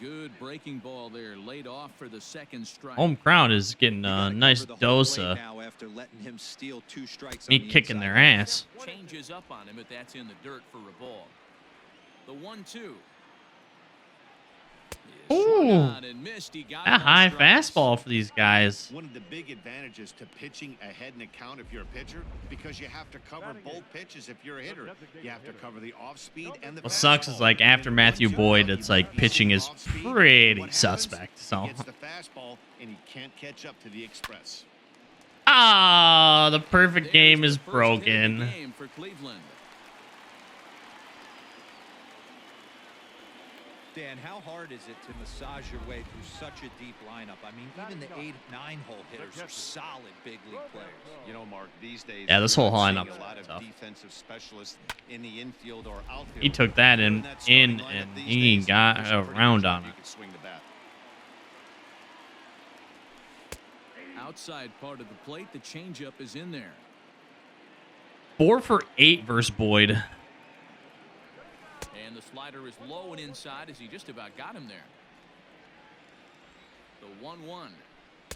S2: Good breaking ball there, laid off for the second strike.
S1: Home crowd is getting a nice dose of
S5: now after letting him steal 2 strikes
S1: me
S5: on the
S1: kicking
S5: inside.
S1: their ass.
S2: Changes up on him, but that's in the dirt for a ball. The 1-2.
S1: Ooh.
S2: And missed. He got
S1: A
S2: it on
S1: high
S2: strikes.
S1: fastball for these guys.
S3: One of the big advantages to pitching ahead in a count if you're a pitcher, because you have to cover both pitches if you're a hitter. You have to cover the off speed and the
S1: What sucks is
S3: fastball.
S1: like after Matthew Boyd, it's like pitching is pretty suspect.
S3: He
S1: So,
S3: gets the fastball and he can't catch up to the express.
S1: ah, the perfect
S2: There's
S1: game is
S2: the first hit of the
S1: broken.
S2: game for Cleveland.
S5: Dan, how hard is it to massage your way through such a deep lineup? I mean, even the 8, 9-hole hitters are solid big league players.
S3: You know, Mark, these days,
S1: Yeah, this
S3: we're
S1: whole
S3: not seeing
S1: lineup
S3: a lot
S1: is
S3: of
S1: tough.
S3: defensive specialists in the infield or outfield.
S1: He took that in,
S3: that starting lineup
S1: and
S3: these
S1: he
S3: days,
S1: got
S3: there's a pretty
S1: around
S3: good
S1: on
S3: shot
S1: it.
S3: you could swing the bat.
S2: Outside part of the plate, the changeup is in there.
S1: 4 for 8 versus Boyd.
S2: And the slider is low and inside as he just about got him there. The 1-1.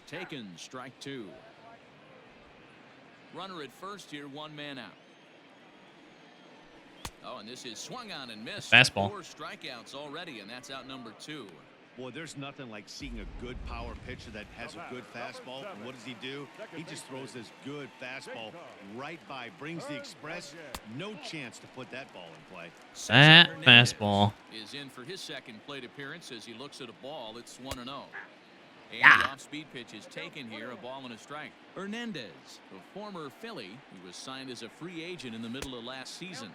S2: Taken, strike 2. Runner at first here, 1 man out. Oh, and this is swung on and missed.
S1: Fastball.
S2: 4 strikeouts already, and that's out number 2.
S3: Boy, there's nothing like seeing a good power pitcher that has a good fastball. And what does he do? He just throws this good fastball right by, brings the express. No chance to put that ball in play.
S1: That
S2: Hernandez
S1: fastball.
S2: is in for his second plate appearance as he looks at a ball. It's 1-0. And
S1: Yeah.
S2: the off-speed pitch is taken here, a ball and a strike. Hernandez, the former Philly, who was signed as a free agent in the middle of last season.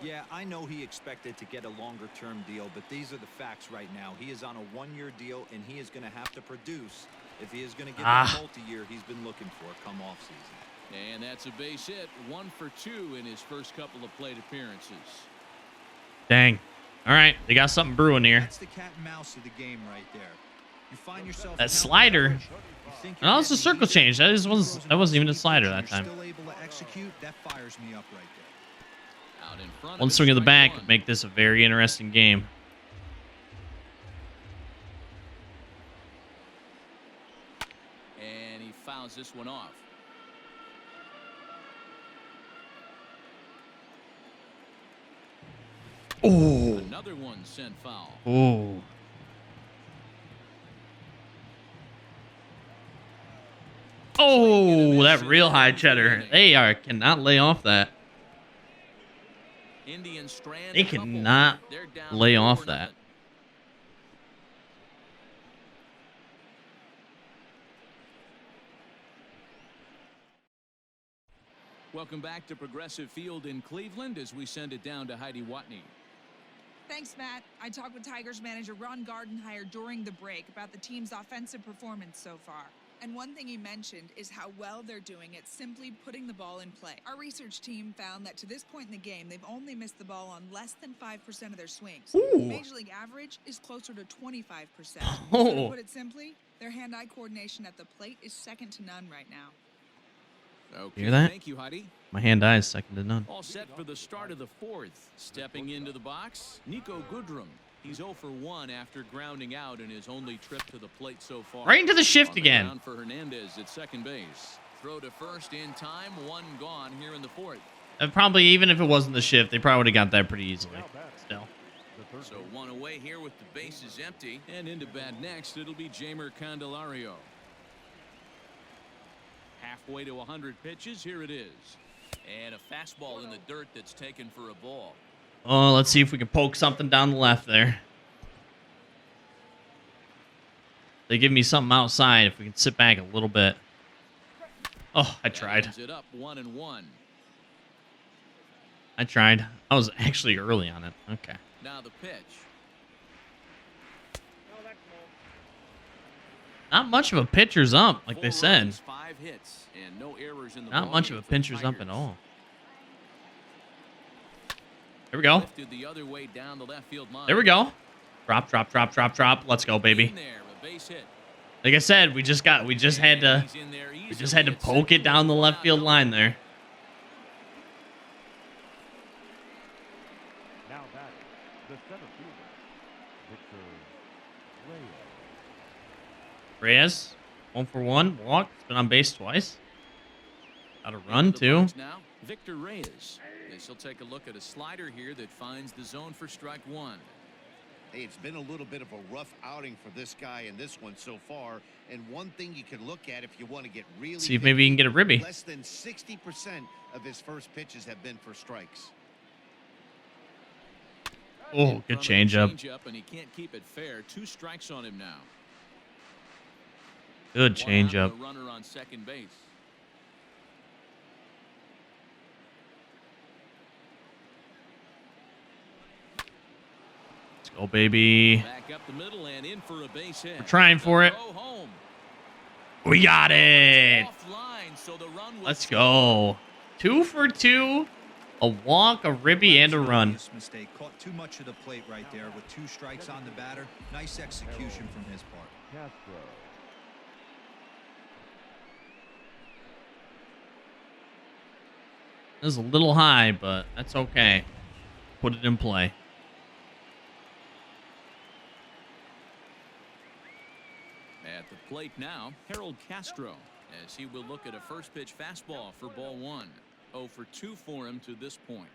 S5: Yeah, I know he expected to get a longer-term deal, but these are the facts right now. He is on a 1-year deal, and he is going to have to produce if he is going to get the multi-year he's been looking for come off-season.
S2: And that's a base hit, 1 for 2 in his first couple of plate appearances.
S1: Dang. All right, they got something brewing here.
S5: That's the cat and mouse of the game right there. You find yourself
S1: That slider.
S5: No,
S1: it's a circle change. That wasn't even a slider that time.
S5: Still able to execute. That fires me up right there.
S2: Out in front
S1: One
S2: of it,
S1: swing of the
S2: strike
S1: bat could
S2: 1.
S1: make this a very interesting game.
S2: And he fouls this one off.
S1: Oh.
S2: Another one sent foul.
S1: Oh. Oh, that real high cheddar. They cannot lay off that.
S2: Indians strand
S1: They
S2: a couple.
S1: cannot
S2: They're down
S1: lay
S2: 4-0.
S1: off that.
S2: Welcome back to Progressive Field in Cleveland as we send it down to Heidi Watney.
S6: Thanks, Matt. I talked with Tigers manager Ron Gardenhire during the break about the team's offensive performance so far. And one thing he mentioned is how well they're doing at simply putting the ball in play. Our research team found that to this point in the game, they've only missed the ball on less than 5% of their swings.
S1: Ooh.
S6: Major League average is closer to 25%.
S1: Oh.
S6: So to put it simply, their hand-eye coordination at the plate is second to none right now.
S2: Okay,
S1: Hear that?
S2: thank you, Heidi.
S1: My hand-eye is second to none.
S2: All set for the start of the fourth. Stepping into the box, Nico Goodrum. He's 0 for 1 after grounding out in his only trip to the plate so far.
S1: Right into the shift
S2: On the
S1: again.
S2: ground for Hernandez at second base. Throw to first in time, one gone here in the fourth.
S1: Probably, even if it wasn't the shift, they probably would have got that pretty easily. Still.
S2: So one away here with the bases empty. And into bat next, it'll be Jamer Candelario. Halfway to 100 pitches, here it is. And a fastball in the dirt that's taken for a ball.
S1: Oh, let's see if we can poke something down the left there. They give me something outside if we can sit back a little bit. Oh, I tried.
S2: That ends it up 1-1.
S1: I tried. I was actually early on it. Okay.
S2: Now the pitch.
S1: Not much of a pitcher's up, like they
S2: 4
S1: said.
S2: runs, 5 hits, and no errors in the
S1: Not much of
S2: ballgame
S1: a
S2: for the
S1: pitcher's up at
S2: Tigers.
S1: all. There we go.
S2: Lifted the other way down the left field line.
S1: There we go. Drop, drop, drop, drop, drop. Let's go, baby.
S2: In there, a base hit.
S1: Like I said, we just had to
S2: He's in there
S1: we just had to
S2: easily at
S1: poke it
S2: second
S1: down the
S2: with
S1: left
S2: one
S1: field
S2: out.
S1: line there.
S4: Now batting, the center fielder, Victor Reyes.
S1: Reyes, 1 for 1, walk. Been on base twice. Got a run
S2: Into the
S1: too.
S2: box now, Victor Reyes. As he'll take a look at a slider here that finds the zone for strike one.
S3: Hey, it's been a little bit of a rough outing for this guy in this one so far. And one thing you can look at if you want to get really
S1: See if maybe you can get a ribby.
S3: less than 60% of his first pitches have been for strikes.
S1: Oh, good changeup.
S2: Changeup, and he can't keep it fair. 2 strikes on him now.
S1: Good
S2: One out and
S1: changeup.
S2: a runner on second base.
S1: Let's go, baby.
S2: Back up the middle and in for a base hit.
S1: We're trying for it.
S2: Throw home.
S1: We got it.
S2: Offline, so the run will
S1: Let's
S2: score.
S1: go. 2 for 2. A walk, a ribby, and a run.
S5: Mistake. Caught too much of the plate right there with 2 strikes on the batter. Nice execution from his part.
S4: Castro.
S1: This is a little high, but that's okay. Put it in play.
S2: At the plate now, Harold Castro, as he will look at a first pitch fastball for ball 1. 0 for 2 for him to this point.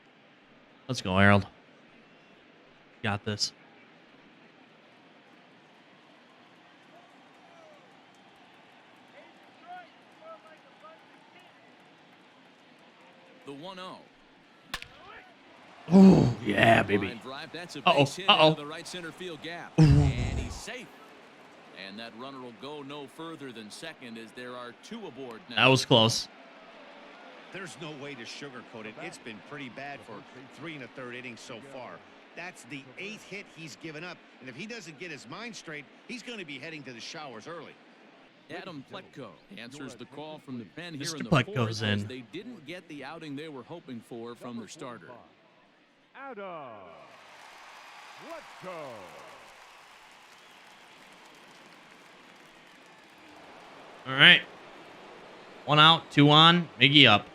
S1: Let's go, Harold. Got this.
S2: The 1-0.
S1: Oh, yeah, baby.
S2: Line drive, that's a
S1: Uh-oh,
S2: base hit
S1: uh-oh.
S2: into the right center field gap. And he's safe. And that runner will go no further than second as there are 2 aboard now.
S1: That was close.
S3: There's no way to sugarcoat it. It's been pretty bad for 3 1/3 innings so far. That's the 8th hit he's given up. And if he doesn't get his mind straight, he's going to be heading to the showers early.
S2: Adam Pletko answers the call from the pen here
S1: Mr.
S2: in the
S1: Pletko's
S2: fourth as
S1: in.
S2: they didn't get the outing they were hoping for from their starter.
S4: Adam. Let's go.
S1: All right. 1 out, 2 on. Miggy up.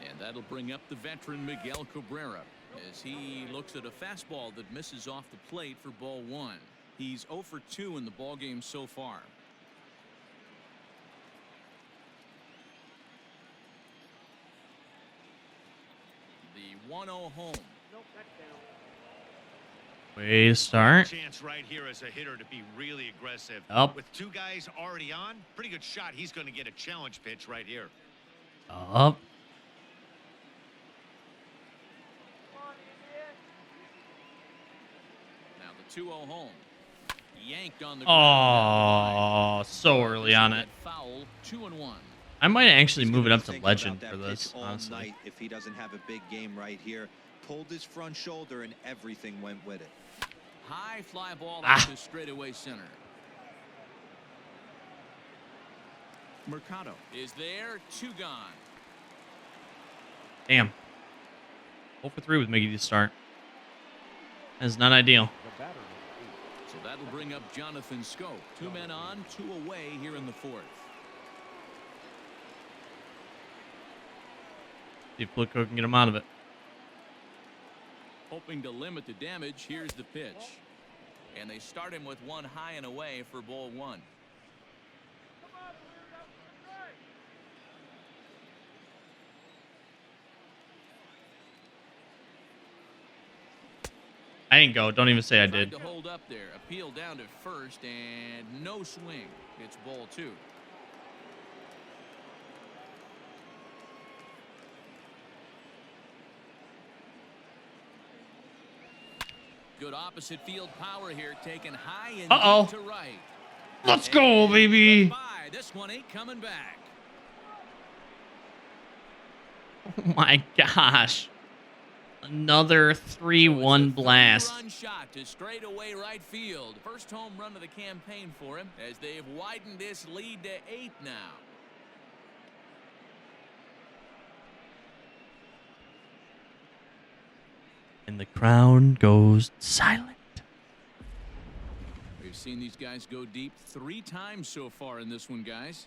S2: And that'll bring up the veteran Miguel Cabrera as he looks at a fastball that misses off the plate for ball 1. He's 0 for 2 in the ballgame so far. The 1-0 home.
S1: Way to start.
S3: Chance right here as a hitter to be really aggressive.
S1: Up.
S3: With two guys already on, pretty good shot. He's going to get a challenge pitch right here.
S1: Up.
S2: Now the 2-0 home. Yanked on the
S1: Oh, so early on it.
S2: Foul, 2-1.
S1: I might actually
S5: He's
S1: move it
S5: gonna
S1: up
S5: be
S1: to
S5: thinking
S1: legend
S5: about
S1: for
S5: that
S1: this,
S5: pitch all
S1: honestly.
S5: night if he doesn't have a big game right here. Pulled his front shoulder and everything went with it.
S2: High fly ball out to straightaway center. Mercado is there, 2 gone.
S1: Damn. 0 for 3 with Mickey to start. That's not ideal.
S2: So that'll bring up Jonathan Scope. 2 men on, 2 away here in the 4th.
S1: See if Politico can get him out of it.
S2: Hoping to limit the damage, here's the pitch. And they start him with 1 high and away for ball 1.
S1: I didn't go. Don't even say I did.
S2: Tried to hold up there. Appeal down to first and no swing. It's ball 2. Good opposite field power here, taken high and deep to right.
S1: Let's go, baby.
S2: Goodbye. This one ain't coming back.
S1: Oh my gosh. Another 3-1 blast.
S2: Run shot to straightaway right field. First home run of the campaign for him as they've widened this lead to 8 now.
S1: And the crowd goes silent.
S2: We've seen these guys go deep 3 times so far in this one, guys.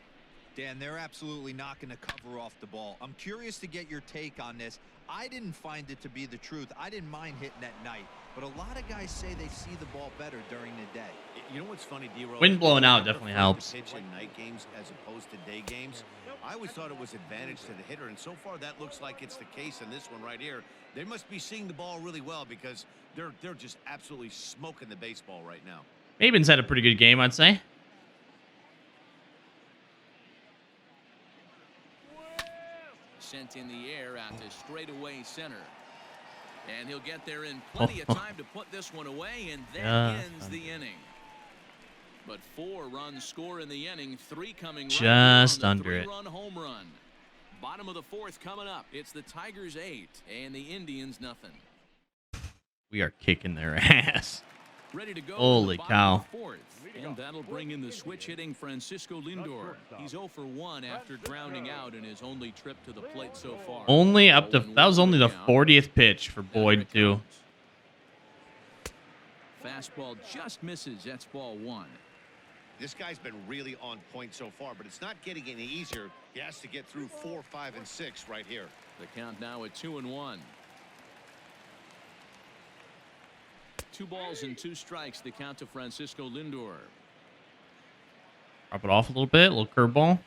S5: Dan, they're absolutely not going to cover off the ball. I'm curious to get your take on this. I didn't find it to be the truth. I didn't mind hitting at night, but a lot of guys say they see the ball better during the day.
S3: You know what's funny, D-Roll?
S1: Wind blowing out definitely helps.
S3: Pitch in night games as opposed to day games. I always thought it was advantage to the hitter, and so far that looks like it's the case in this one right here. They must be seeing the ball really well because they're just absolutely smoking the baseball right now.
S1: Maben's had a pretty good game, I'd say.
S2: Sent in the air out to straightaway center. And he'll get there in plenty of time to put this one away, and that ends the inning. But 4 runs score in the inning, 3 coming
S1: just
S2: right
S1: under it.
S2: 3-run home run. Bottom of the 4th coming up. It's the Tigers 8 and the Indians nothing.
S1: We are kicking their ass.
S2: Ready to go.
S1: Holy cow.
S2: 4th. And that'll bring in the switch hitting Francisco Lindor. He's 0 for 1 after grounding out in his only trip to the plate so far.
S1: Only up to, that was only the 40th pitch for Boyd, too.
S2: Fastball just misses. That's ball 1.
S3: This guy's been really on point so far, but it's not getting any easier. He has to get through 4, 5, and 6 right here.
S2: The count now at 2-1. 2 balls and 2 strikes. The count to Francisco Lindor.
S1: Drop it off a little bit. A little curveball.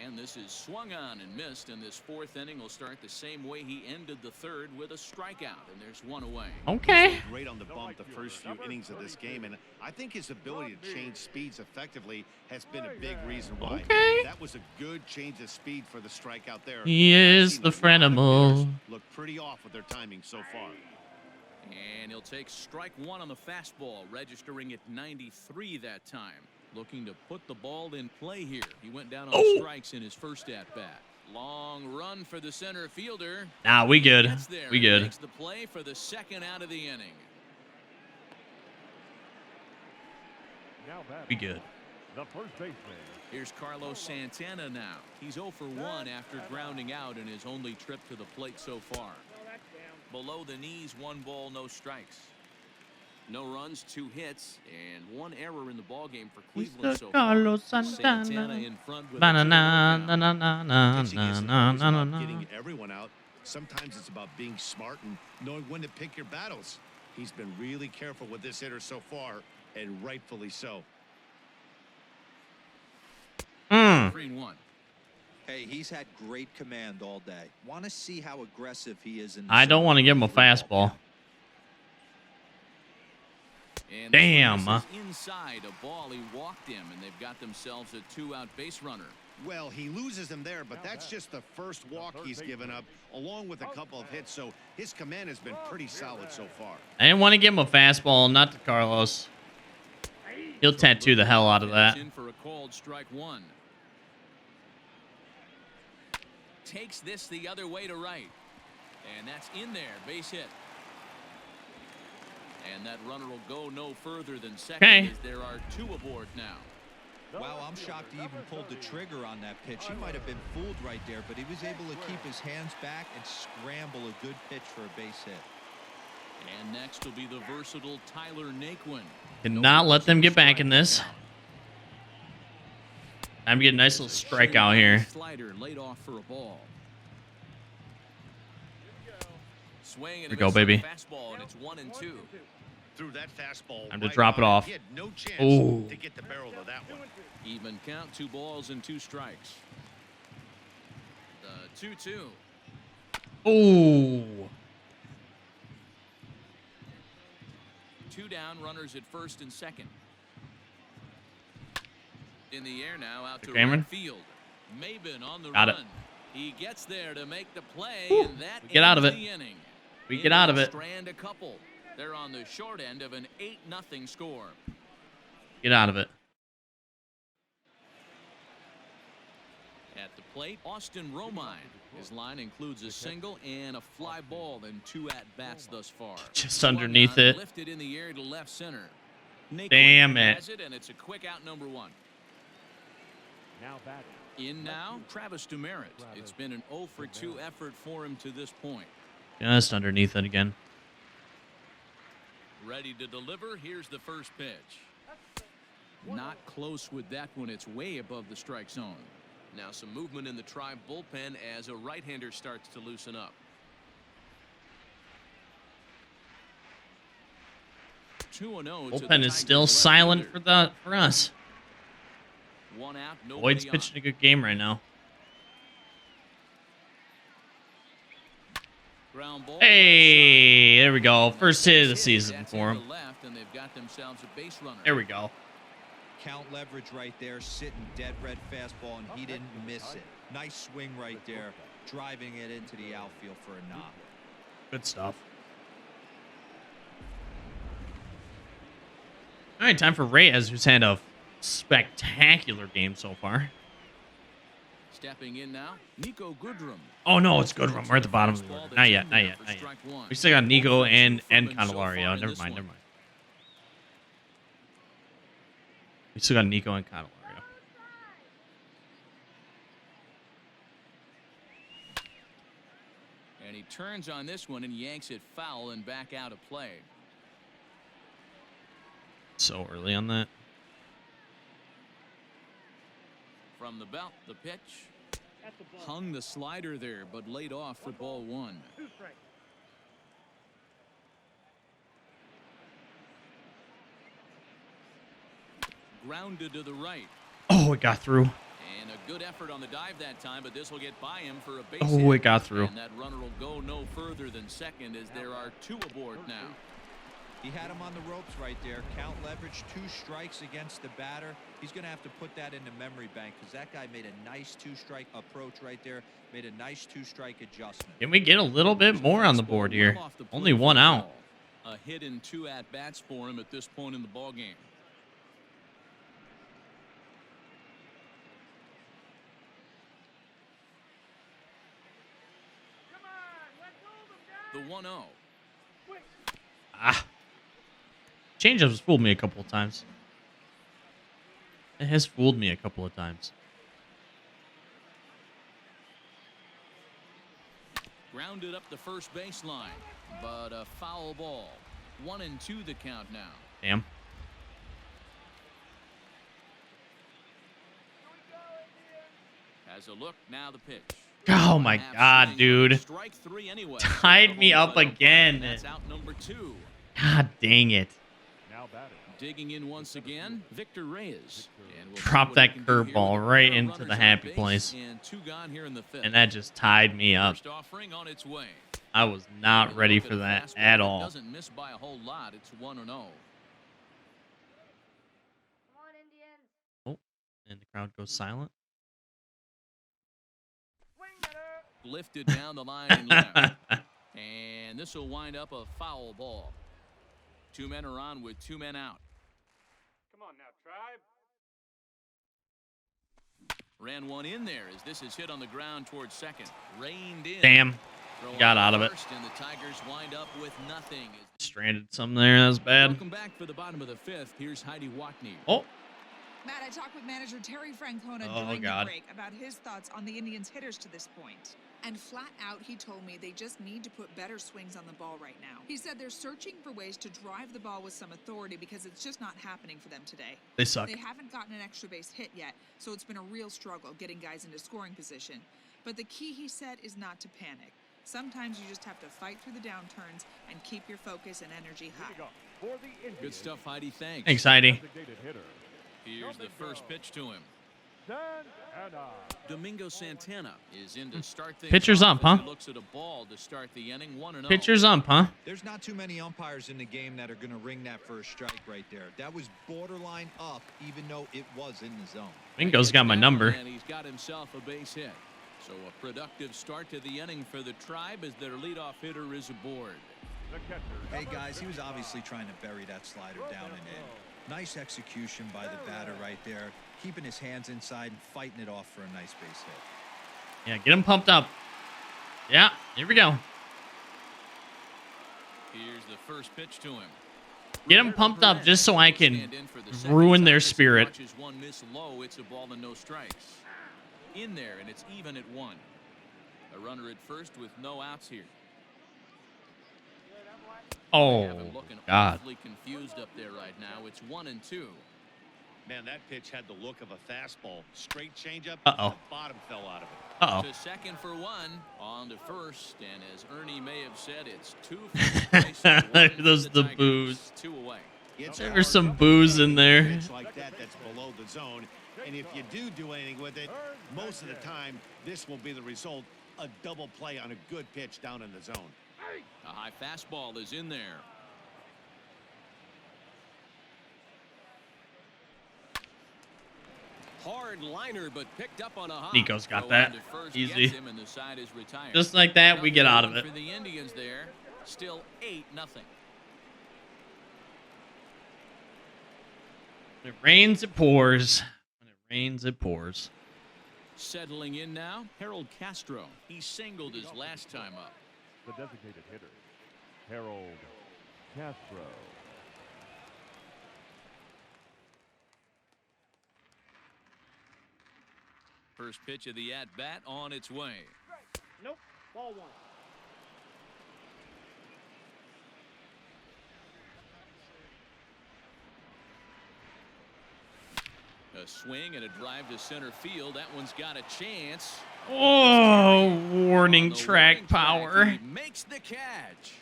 S2: And this is swung on and missed. And this 4th inning will start the same way he ended the 3rd with a strikeout. And there's 1 away.
S1: Okay.
S3: Great on the bump the first few innings of this game, and I think his ability to change speeds effectively has been a big reason why.
S1: Okay.
S3: That was a good change of speed for the strikeout there.
S1: He is the Frenimal.
S3: Look pretty off with their timing so far.
S2: And he'll take strike 1 on the fastball, registering at 93 that time. Looking to put the ball in play here. He went down on strikes in his first at-bat. Long run for the center fielder.
S1: Nah, we good.
S2: Gets there
S1: We
S2: and
S1: good.
S2: Makes the play for the 2nd out of the inning.
S1: We good.
S4: The first baseman.
S2: Here's Carlos Santana now. He's 0 for 1 after grounding out in his only trip to the plate so far. Below the knees, 1 ball, no strikes. No runs, 2 hits, and 1 error in the ballgame for Cleveland so far.
S1: Carlos
S2: Santana
S1: Santana.
S2: in front with
S1: Na na
S2: a 2-0
S1: na
S2: count.
S1: na na na
S3: Pitching
S1: na
S3: isn't
S1: na
S3: always
S1: na na
S3: about
S1: na.
S3: getting everyone out. Sometimes it's about being smart and knowing when to pick your battles. He's been really careful with this hitter so far, and rightfully so.
S2: 3-1.
S5: Hey, he's had great command all day. Want to see how aggressive he is in the
S1: I don't want to give him a fastball.
S2: And
S1: Damn.
S2: Inside a ball, he walked him, and they've got themselves a 2-out base runner.
S3: Well, he loses him there, but that's just the first walk he's given up, along with a couple of hits, so his command has been pretty solid so far.
S1: I didn't want to give him a fastball, not to Carlos. He'll tattoo the hell out of that.
S2: In for a called strike one. Takes this the other way to right. And that's in there, base hit. And that runner will go no further than second as there are 2 aboard now.
S5: Wow, I'm shocked he even pulled the trigger on that pitch. He might have been fooled right there, but he was able to keep his hands back and scramble a good pitch for a base hit.
S2: And next will be the versatile Tyler Naquin.
S1: Cannot let them get back in this. Time to get a nice little strikeout here.
S2: Slider laid off for a ball. Swing and
S1: Here we go, baby.
S2: Fastball, and it's 1-2.
S3: Threw that fastball.
S1: Time to drop it off.
S3: He had no chance
S1: Ooh.
S3: to get the barrel of that one.
S2: Even count, 2 balls and 2 strikes. The 2-2.
S1: Ooh.
S2: 2 down, runners at first and second. In the air now, out to
S1: Cameron?
S2: right field. Maben on the
S1: Got
S2: run.
S1: it.
S2: He gets there to make the play,
S1: Woo.
S2: and that
S1: We get out of
S2: ends
S1: it.
S2: the inning.
S1: We get out of it.
S2: Strand a couple. They're on the short end of an 8-0 score.
S1: Get out of it.
S2: At the plate, Austin Romine. His line includes a single and a fly ball in 2 at-bats thus far.
S1: Just
S2: Swung
S1: underneath
S2: on,
S1: it.
S2: Lifted in the air to left center.
S1: Damn it.
S2: Has it, and it's a quick out number 1.
S4: Now batting.
S2: In now, Travis Demerit. It's been an 0 for 2 effort for him to this point.
S1: Just underneath it again.
S2: Ready to deliver. Here's the first pitch. Not close with that one. It's way above the strike zone. Now some movement in the Tribe bullpen as a right-hander starts to loosen up. 2-0.
S1: Bullpen is still silent for us.
S2: 1 out.
S1: Boyd's pitching a good game right now.
S2: Ground ball.
S1: Hey, there we go. First hit of the season for him.
S2: Left, and they've got themselves a base runner.
S1: There we go.
S5: Count leverage right there, sitting dead red fastball, and he didn't miss it. Nice swing right there, driving it into the outfield for a knock.
S1: Good stuff. All right, time for Reyes, who's had a spectacular game so far.
S2: Stepping in now, Nico Goodrum.
S1: Oh, no, it's Goodrum. We're at the bottom of the order. Not yet, not yet, not yet. We still got Nico and Candelario. Never mind, never mind. We still got Nico and Candelario.
S2: And he turns on this one and yanks it foul and back out of play.
S1: So early on that.
S2: From the belt, the pitch. Hung the slider there, but laid off for ball 1. Grounded to the right.
S1: Oh, it got through.
S2: And a good effort on the dive that time, but this will get by him for a base
S1: Oh,
S2: hit.
S1: it got through.
S2: And that runner will go no further than second as there are 2 aboard now.
S5: He had him on the ropes right there. Count leverage, 2 strikes against the batter. He's going to have to put that in the memory bank because that guy made a nice 2-strike approach right there. Made a nice 2-strike adjustment.
S1: Can we get a little bit more on the board here? Only 1 out.
S2: A hit in 2 at-bats for him at this point in the ball game. The 1-0.
S1: Ah. Changeup's fooled me a couple of times. It has fooled me a couple of times.
S2: Grounded up the first baseline, but a foul ball. 1-2 the count now.
S1: Damn.
S2: Has a look, now the pitch.
S1: Oh my God, dude.
S2: Strike 3 anyway.
S1: Tied me up again.
S2: That's out number 2.
S1: God dang it.
S4: Now batting.
S2: Digging in once again, Victor Reyes. And we'll see
S1: Drop
S2: what
S1: that
S2: he can do here
S1: curveball
S2: with a
S1: right
S2: pair of
S1: into the
S2: runners on
S1: happy
S2: base
S1: place.
S2: and 2 gone here in the 5th.
S1: And that just tied me up.
S2: First offering on its way.
S1: I was not ready
S2: Look
S1: for
S2: a
S1: that
S2: fastball
S1: at
S2: that
S1: all.
S2: Doesn't miss by a whole lot. It's 1-0.
S1: Oh, and the crowd goes silent.
S2: Lifted down the line and left. And this will wind up a foul ball. 2 men are on with 2 men out.
S4: Come on now, Tribe.
S2: Ran one in there as this is hit on the ground towards second. Reined in.
S1: Damn.
S2: Throw
S1: Got
S2: on
S1: out of it.
S2: first, and the Tigers wind up with nothing.
S1: Stranded some there. That was bad.
S2: Welcome back for the bottom of the 5th. Here's Heidi Watney.
S1: Oh,
S6: Matt, I talked with manager Terry Francona
S1: Oh,
S6: during
S1: God.
S6: the break about his thoughts on the Indians' hitters to this point. And flat out, he told me they just need to put better swings on the ball right now. He said they're searching for ways to drive the ball with some authority because it's just not happening for them today.
S1: they suck.
S6: They haven't gotten an extra base hit yet, so it's been a real struggle getting guys into scoring position. But the key, he said, is not to panic. Sometimes you just have to fight through the downturns and keep your focus and energy high.
S4: For the Indians,
S2: Good stuff, Heidi. Thanks.
S1: Thanks, Heidi.
S4: designated hitter,
S2: Here's the first pitch to him.
S4: Santana.
S2: Domingo Santana is in to start things
S1: Pitcher's
S2: off
S1: ump,
S2: as
S1: huh?
S2: he looks at a ball to start the inning. 1-0.
S1: Pitcher's ump, huh?
S5: There's not too many umpires in the game that are going to ring that first strike right there. That was borderline up, even though it was in the zone.
S1: Bingo's got my number.
S2: And he's got himself a base hit. So a productive start to the inning for the Tribe as their leadoff hitter is aboard.
S4: The catcher.
S5: Hey, guys, he was obviously trying to bury that slider down and in. Nice execution by the batter right there, keeping his hands inside and fighting it off for a nice base hit.
S1: Yeah, get him pumped up. Yeah, here we go.
S2: Here's the first pitch to him.
S1: Get him pumped up just so I can
S2: Stand in for the second
S1: ruin their
S2: time as he
S1: spirit.
S2: watches one miss low. It's a ball and no strikes. In there, and it's even at 1. A runner at first with no outs here.
S1: Oh,
S2: Have him looking
S1: God.
S2: awfully confused up there right now. It's 1-2.
S3: Man, that pitch had the look of a fastball. Straight changeup.
S1: Uh-oh.
S3: The bottom fell out of it.
S1: Uh-oh.
S2: To second for 1, on to first, and as Ernie may have said, it's 2 for the place, and 1 for
S1: Those
S2: the
S1: the
S2: Tigers.
S1: boos.
S2: 2 away.
S3: It's
S1: There
S3: hard
S1: was
S3: to
S1: some
S3: come
S1: booze
S3: back
S1: in
S3: with
S1: there.
S3: a pitch like that that's below the zone. And if you do anything with it, most of the time, this will be the result. A double play on a good pitch down in the zone.
S2: A high fastball is in there. Hard liner, but picked up on a hop.
S1: Nico's got
S2: Throw
S1: that.
S2: on to first,
S1: Easy.
S2: gets him, and the side is retired.
S1: Just like that, we get out of it.
S2: For the Indians there, still 8-0.
S1: When it rains, it pours. When it rains, it pours.
S2: Settling in now, Harold Castro. He singled his last time up.
S4: The designated hitter, Harold Castro.
S2: First pitch of the at-bat on its way.
S7: Nope. Ball 1.
S2: A swing and a drive to center field. That one's got a chance.
S1: Oh, warning
S2: On the
S1: track
S2: warning
S1: power.
S2: He makes the catch.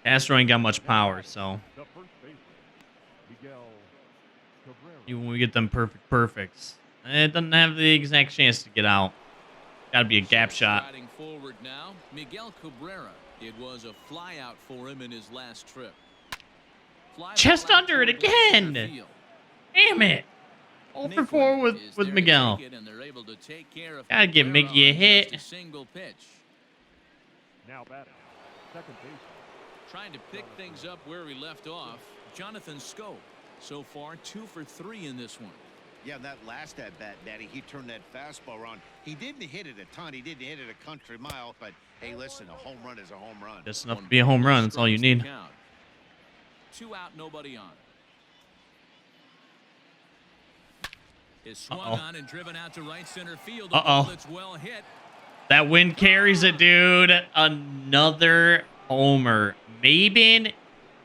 S1: Castro ain't got much power, so
S4: The first baseman, Miguel Cabrera.
S1: even when we get them perfects, it doesn't have the exact chance to get out. Got to be a gap shot.
S2: Riding forward now, Miguel Cabrera. It was a fly out for him in his last trip. Fly
S1: Chest
S2: ball out
S1: under it
S2: toward center
S1: again.
S2: field.
S1: Damn it. 0 for 4 with
S2: Is there to
S1: Miguel.
S2: take it, and they're able to take care of
S1: Gotta give
S2: Cabrera
S1: Mickey a
S2: on
S1: hit.
S2: just a single pitch.
S4: Now batting, second baseman,
S2: Trying to pick things up where he left off. Jonathan Scope. So far, 2 for 3 in this one.
S3: Yeah, that last at bat, Daddy, he turned that fastball around. He didn't hit it a ton. He didn't hit it a country mile. But, hey, listen, a home run is a home run.
S1: Just enough to be a home run. That's all you need.
S2: 2 out, nobody on. Is swung
S1: Uh-oh.
S2: on and driven out to right center field.
S1: Uh-oh.
S2: That's well hit.
S1: That wind carries it, dude. Another homer. Maben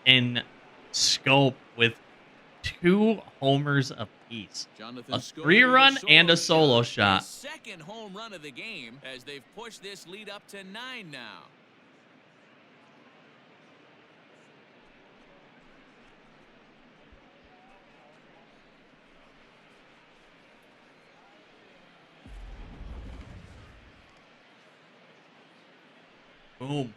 S1: and Scope with 2 homers apiece.
S2: Jonathan
S1: A
S2: Scope
S1: 3-run
S2: with
S1: and a solo shot.
S2: His second home run of the game as they've pushed this lead up to 9 now.
S1: Boom.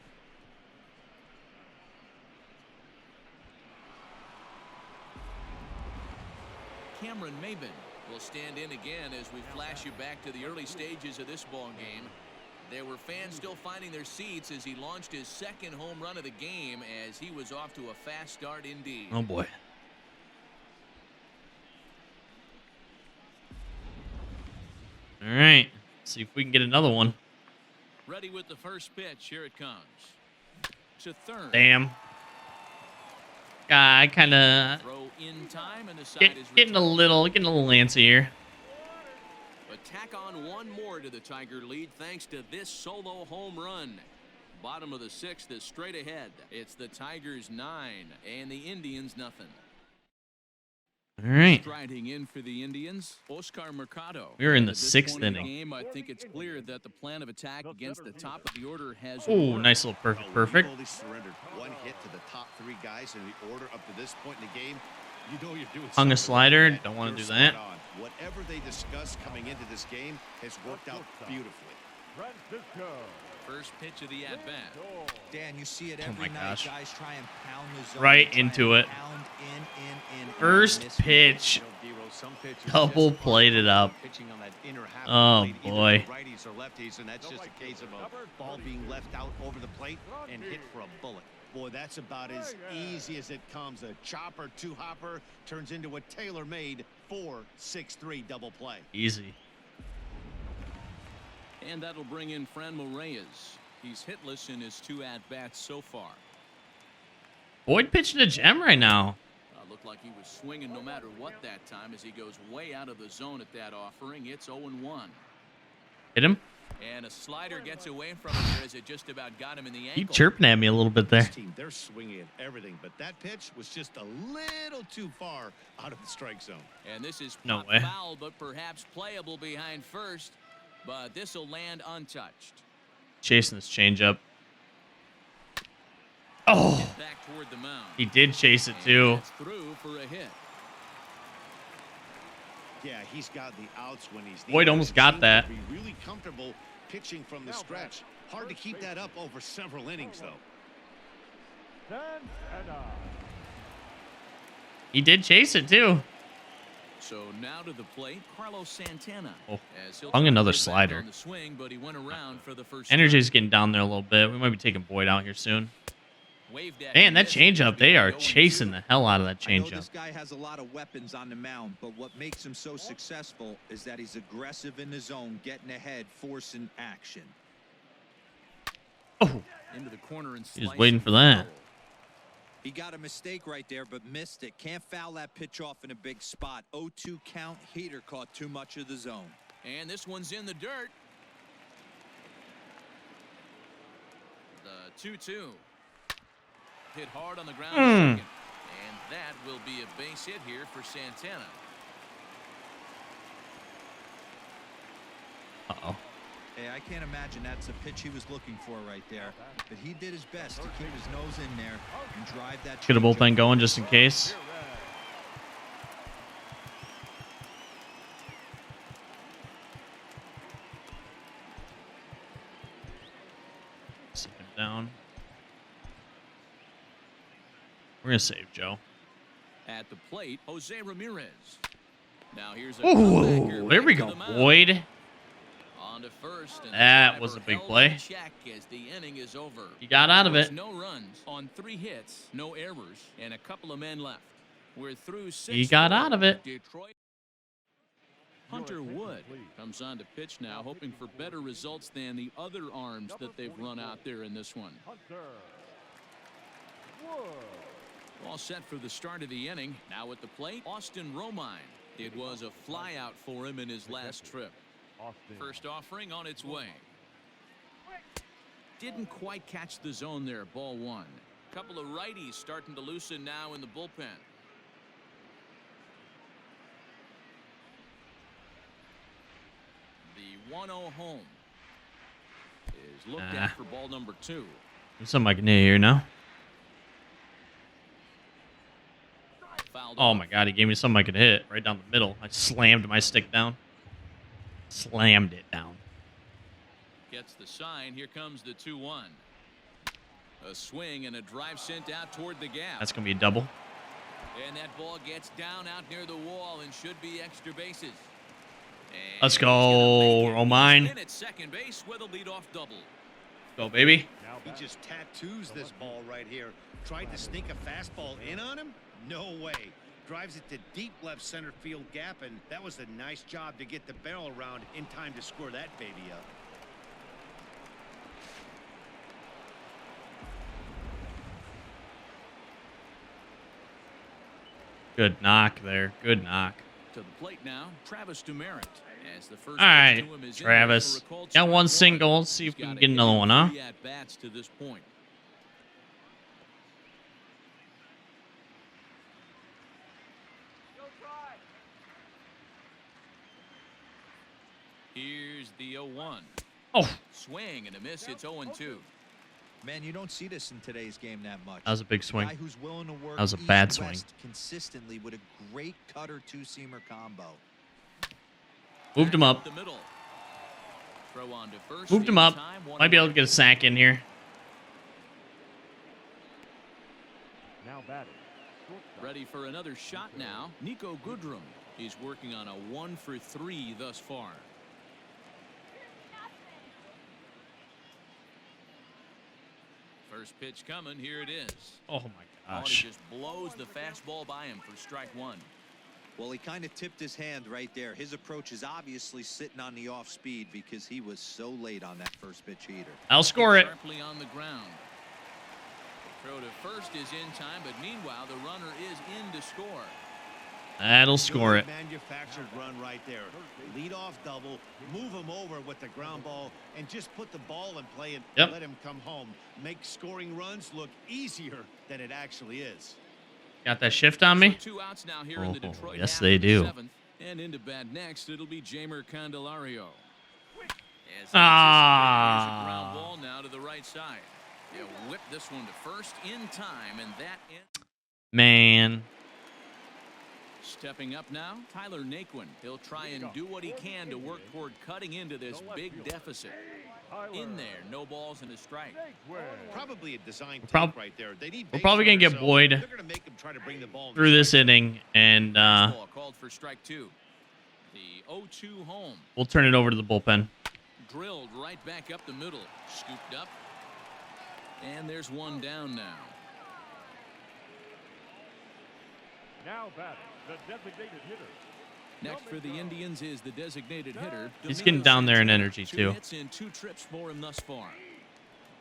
S2: Cameron Maben will stand in again as we flash you back to the early stages of this ball game. There were fans still finding their seats as he launched his second home run of the game as he was off to a fast start indeed.
S1: Oh, boy. All right. See if we can get another one.
S2: Ready with the first pitch. Here it comes. To third.
S1: Damn. I kind of
S2: Throw in time and the side is
S1: getting a little antsy here.
S2: But tack on one more to the Tiger lead thanks to this solo home run. Bottom of the sixth is straight ahead. It's the Tigers 9 and the Indians nothing.
S1: All right.
S2: Striding in for the Indians, Oscar Mercado.
S1: We're in the
S2: At this
S1: sixth
S2: point in the
S1: inning.
S2: game, I think it's clear that the plan of attack against the top of the order has
S1: Oh,
S2: worked.
S1: nice little perfect.
S3: You've only surrendered one hit to the top three guys in the order up to this point in the game. You know you're doing
S1: Hung a
S3: something
S1: slider.
S3: right.
S1: Don't want to
S3: You're
S1: do that.
S3: spot on. Whatever they discussed coming into this game has worked out beautifully.
S4: Francisco.
S2: First pitch of the at-bat.
S5: Dan, you see it
S1: Oh
S5: every
S1: my
S5: night.
S1: gosh.
S5: Guys try and pound the zone.
S1: Right
S5: They try
S1: into
S5: and
S1: it.
S5: pound in, and
S1: First
S5: miss.
S1: pitch.
S3: You know, Dero, some pitchers
S1: Double
S3: just
S1: played it up.
S3: pitching on that inner half
S1: Oh,
S3: of the plate, either
S1: boy.
S3: to righties or lefties, and that's just a case of a ball being left out over the plate and hit for a bullet. Boy, that's about as easy as it comes. A chopper, two-hopper turns into a tailor-made 4-6-3 double play.
S1: Easy.
S2: And that'll bring in Franmil Reyes. He's hitless in his two at-bats so far.
S1: Boyd pitching a gem right now.
S2: Looked like he was swinging no matter what that time as he goes way out of the zone at that offering. It's 0-1.
S1: Hit him.
S2: And a slider gets away from him here as it just about got him in the ankle.
S1: Keep chirping at me a little bit there.
S3: This team, they're swinging at everything, but that pitch was just a little too far out of the strike zone.
S2: And this is
S1: No
S2: pop
S1: way.
S2: foul, but perhaps playable behind first. But this will land untouched.
S1: Chasing this changeup. Oh,
S2: Back toward the mound.
S1: he did chase it
S2: And
S1: too.
S2: that's through for a hit.
S3: Yeah, he's got the outs when he's
S1: Boyd
S3: needed.
S1: almost
S3: He
S1: got
S3: seems
S1: that.
S3: to be really comfortable pitching from the stretch. Hard to keep that up over several innings, though.
S4: Santana.
S1: He did chase it too.
S2: So now to the plate, Carlos Santana.
S1: Oh,
S2: As he'll
S1: hung
S2: try to
S1: another
S2: get back
S1: slider.
S2: on the swing, but he went around for the first
S1: Energy's
S2: strike.
S1: getting down there a little bit. We might be taking Boyd out here soon.
S2: Waved at
S1: Man, that
S2: missed.
S1: changeup, they are
S2: 0-2.
S1: chasing the hell out of that
S5: I know
S1: changeup.
S5: this guy has a lot of weapons on the mound, but what makes him so successful is that he's aggressive in the zone, getting ahead, forcing action.
S1: Oh,
S2: Into the corner and
S1: he was
S2: slicing
S1: waiting for that.
S2: foul.
S5: He got a mistake right there, but missed it. Can't foul that pitch off in a big spot. 0-2 count. Heater caught too much of the zone.
S2: And this one's in the dirt. The 2-2. Hit hard on the ground to second. And that will be a base hit here for Santana.
S1: Uh-oh.
S5: Hey, I can't imagine that's a pitch he was looking for right there. But he did his best to keep his nose in there and drive that.
S1: Get a
S5: changeup.
S1: bullpen going just in case. Save him down. We're gonna save Joe.
S2: At the plate, Jose Ramirez. Now here's a
S1: Ooh,
S2: comebacker
S1: there we
S2: right to
S1: go,
S2: the mound.
S1: Boyd.
S2: On to first, and the
S1: That
S2: driver
S1: was a big
S2: held
S1: play.
S2: in check as the inning is over.
S1: He got out of
S2: There's
S1: it.
S2: no runs on 3 hits, no errors, and a couple of men left. We're through 6.
S1: He got out of it.
S2: Detroit. Hunter Wood comes on to pitch now, hoping for better results than the other arms that they've run out there in this one.
S4: Hunter. Wood.
S2: All set for the start of the inning. Now at the plate, Austin Romine. It was a flyout for him in his last trip.
S4: Austin.
S2: First offering on its way. Didn't quite catch the zone there. Ball 1. Couple of righties starting to loosen now in the bullpen. The 1-0 home is looked at for ball number 2.
S1: There's something I can hear here now.
S2: Fouled
S1: Oh
S2: off.
S1: my god, he gave me something I could hit right down the middle. I slammed my stick down. Slammed it down.
S2: Gets the sign. Here comes the 2-1. A swing and a drive sent out toward the gap.
S1: That's going to be a double.
S2: And that ball gets down out near the wall and should be extra bases. And
S1: Let's go, Romine.
S2: in at second base with a leadoff double.
S1: Go, baby.
S3: He just tattoos this ball right here. Tried to sneak a fastball in on him? No way. Drives it to deep left center field gap, and that was a nice job to get the barrel around in time to score that baby up.
S1: Good knock there. Good knock.
S2: To the plate now, Travis Demeritte. As the first
S1: All right,
S2: pitch to him is in
S1: Travis.
S2: there for a called
S1: Got
S2: strike
S1: one single. Let's see if we
S2: He's
S1: can
S2: got
S1: get
S2: a
S1: another one, huh?
S2: 3 at-bats to this point. Here's the 0-1.
S1: Oh,
S2: Swing and a miss. It's 0-2.
S5: Man, you don't see this in today's game that much.
S1: that was a big
S5: A
S1: swing.
S5: guy who's willing to work
S1: That was a bad swing.
S5: east-west consistently with a great cutter two-seamer combo.
S1: Moved him up.
S2: The middle. Throw on to first.
S1: Moved him
S2: in
S1: up.
S2: time, one
S1: Might be able
S2: away.
S1: to get a sack in here.
S4: Now batting. Shortstop.
S2: Ready for another shot now. Nico Goodrum. He's working on a 1 for 3 thus far. First pitch coming. Here it is.
S1: Oh, my
S2: Oh, and
S1: gosh.
S2: he just blows the fastball by him for strike 1.
S5: Well, he kind of tipped his hand right there. His approach is obviously sitting on the off speed because he was so late on that first pitch heater.
S1: I'll score it.
S2: Sharply on the ground. Throw to first is in time, but meanwhile the runner is in to score.
S1: That'll score it.
S3: Good manufactured run right there. Lead off double, move him over with the ground ball, and just put the ball in play and
S1: Yep.
S3: let him come home. Make scoring runs look easier than it actually is.
S1: Got that shift on me?
S2: So 2 outs now here in the
S1: Oh,
S2: Detroit
S1: yes,
S2: half
S1: they
S2: of the
S1: do.
S2: 7th. And into bat next, it'll be Jamer Candelario. As
S1: Ah.
S2: here's a ground ball now to the right side. He'll whip this one to first in time, and that ends.
S1: Man.
S2: Stepping up now, Tyler Naquin. He'll try and do what he can to work toward cutting into this big deficit. In there, no balls and a strike.
S3: Probably a design
S1: Prob-
S3: take right there. They need
S1: we're probably
S3: base
S1: gonna get
S3: runners, so
S1: Boyd
S3: they're gonna make him try to bring the ball in
S1: through
S3: the
S1: this
S3: strike zone.
S1: inning, and
S2: Ball called for strike 2. The 0-2 home.
S1: we'll turn it over to the bullpen.
S2: Drilled right back up the middle. Scooped up. And there's one down now.
S4: Now batting. The designated hitter.
S2: Next for the Indians is the designated hitter.
S1: He's getting down there in
S2: Domingo
S1: energy,
S2: Santana. 2
S1: too.
S2: hits in 2 trips for him thus far.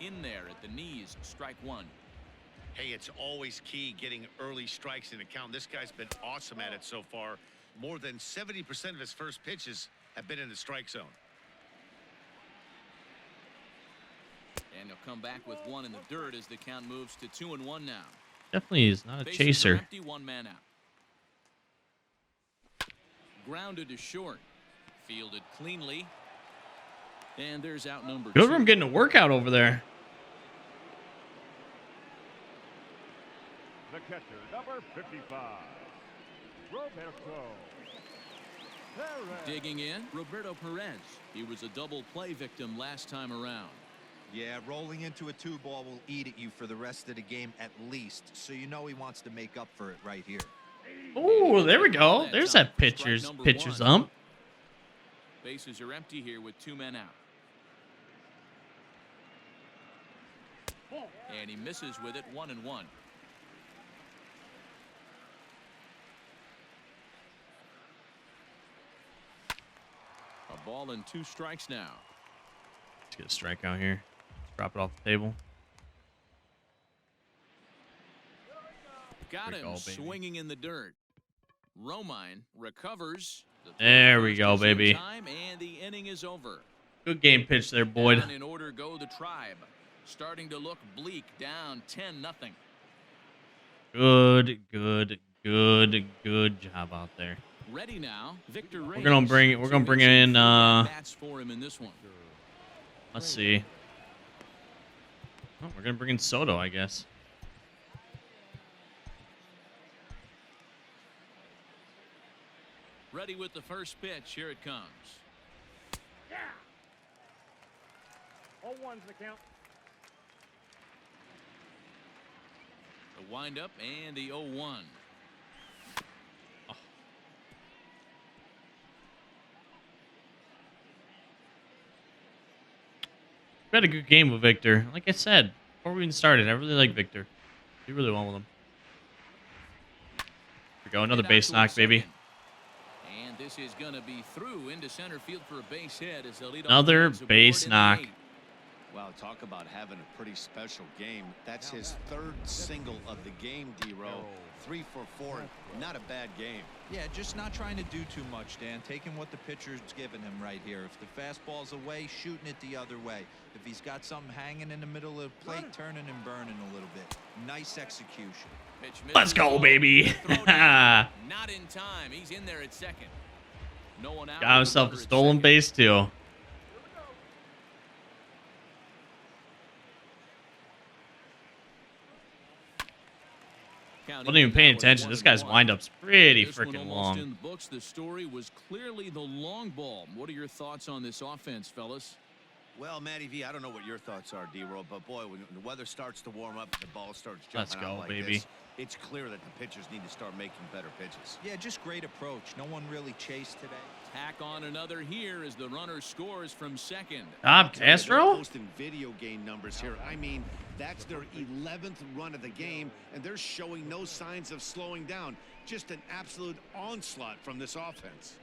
S2: In there at the knees, strike 1.
S3: Hey, it's always key getting early strikes in a count. This guy's been awesome at it so far. More than 70% of his first pitches have been in the strike zone.
S2: And he'll come back with 1 in the dirt as the count moves to 2-1 now.
S1: Definitely is not a
S2: Bases are
S1: chaser.
S2: empty, 1 man out. Grounded to short. Fielded cleanly. And there's out number 2.
S1: Goodrum getting a workout over there.
S4: The catcher, number 55. Roberto Perez.
S2: Digging in, Roberto Perez. He was a double play victim last time around.
S5: Yeah, rolling into a 2-ball will eat at you for the rest of the game at least, so you know he wants to make up for it right here.
S1: Oh, there we go. There's that pitcher's ump.
S2: Bases are empty here with 2 men out. And he misses with it, 1-1. A ball and 2 strikes now.
S1: Let's get a strikeout here. Drop it off the table.
S2: Got
S1: There
S2: him
S1: we go, baby.
S2: swinging in the dirt. Romine recovers. The throw
S1: There we
S2: first
S1: go,
S2: is in
S1: baby.
S2: time, and the inning is over.
S1: Good game pitch there, Boyd.
S2: Down in order go the Tribe. Starting to look bleak, down 10-0.
S1: Good job out there.
S2: Ready now, Victor
S1: We're gonna bring in
S2: bats for him in this one.
S1: let's see. Oh, we're gonna bring in Soto, I guess.
S2: Ready with the first pitch. Here it comes.
S7: 0-1's the count.
S2: The windup and the 0-1.
S1: We had a good game with Victor. Like I said, before we even started, I really like Victor. Do really well with him. Here we go, another base knock, baby.
S2: And this is going to be through into center field for a base hit as the lead
S1: Another base knock.
S3: Wow, talk about having a pretty special game. That's his third single of the game, D-Row. 3 for 4. Not a bad game.
S5: Yeah, just not trying to do too much, Dan. Taking what the pitcher's giving him right here. If the fastball's away, shooting it the other way. If he's got something hanging in the middle of the plate, turning and burning a little bit. Nice execution.
S1: Let's go, baby.
S2: Not in time. He's in there at second. No one out.
S1: Got himself a stolen base, too. Wasn't even paying attention. This guy's windup's pretty freaking long.
S2: In the books, the story was clearly the long ball. What are your thoughts on this offense, fellas?
S3: Well, Matty V, I don't know what your thoughts are, D-Row, but boy, when the weather starts to warm up, the ball starts jumping out like this, it's clear that the pitchers need to start making better pitches.
S5: Yeah, just great approach. No one really chased today.
S2: Tack on another here as the runner scores from second.
S1: Castro?
S3: Posting video game numbers here. I mean, that's their 11th run of the game, and they're showing no signs of slowing down. Just an absolute onslaught from this offense.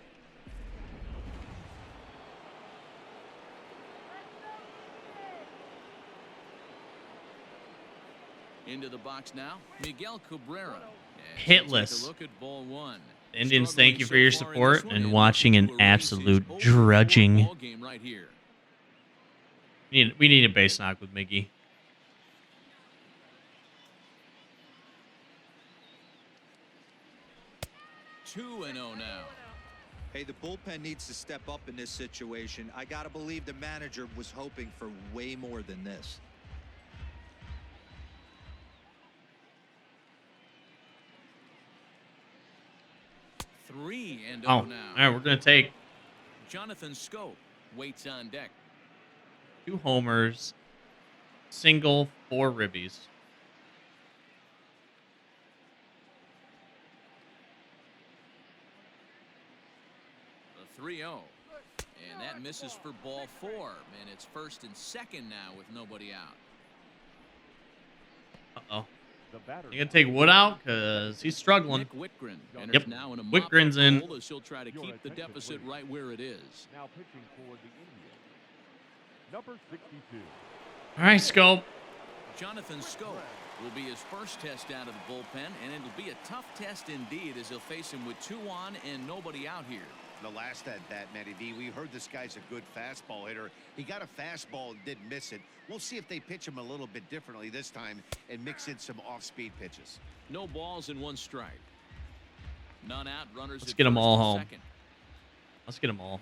S2: Into the box now, Miguel Cabrera.
S1: Hitless.
S2: Look at ball one.
S1: Indians, thank you for your support and watching an absolute drudging.
S2: Right here.
S1: We need a base knock with Miggy.
S2: Two and 0 now.
S5: Hey, the bullpen needs to step up in this situation. I got to believe the manager was hoping for way more than this.
S2: 3 and 0
S1: now.
S2: All
S1: right, we're gonna take
S2: Jonathan Scope waits on deck.
S1: 2 homers, single, 4 ribbies.
S2: The 3-0, and that misses for ball 4, and it's first and second now with nobody out.
S1: Uh-oh. You gonna take Wood out because he's struggling.
S2: Nick Whitgren
S1: Yep.
S2: Now in a
S1: Whitgren's in.
S2: Role as he'll try to keep the deficit right where it is.
S4: Now pitching for the Indians, number 62.
S1: All right, Scope.
S2: Jonathan Scope will be his first test out of the bullpen, and it'll be a tough test indeed as he'll face him with 2 on and nobody out here.
S3: The last at bat, Matty V, we heard this guy's a good fastball hitter. He got a fastball and didn't miss it. We'll see if they pitch him a little bit differently this time and mix in some off-speed pitches.
S2: No balls and 1 strike. None out. Runners.
S1: Let's
S2: at
S1: get them
S2: first
S1: all
S2: and
S1: home.
S2: second.
S1: Let's get them all home.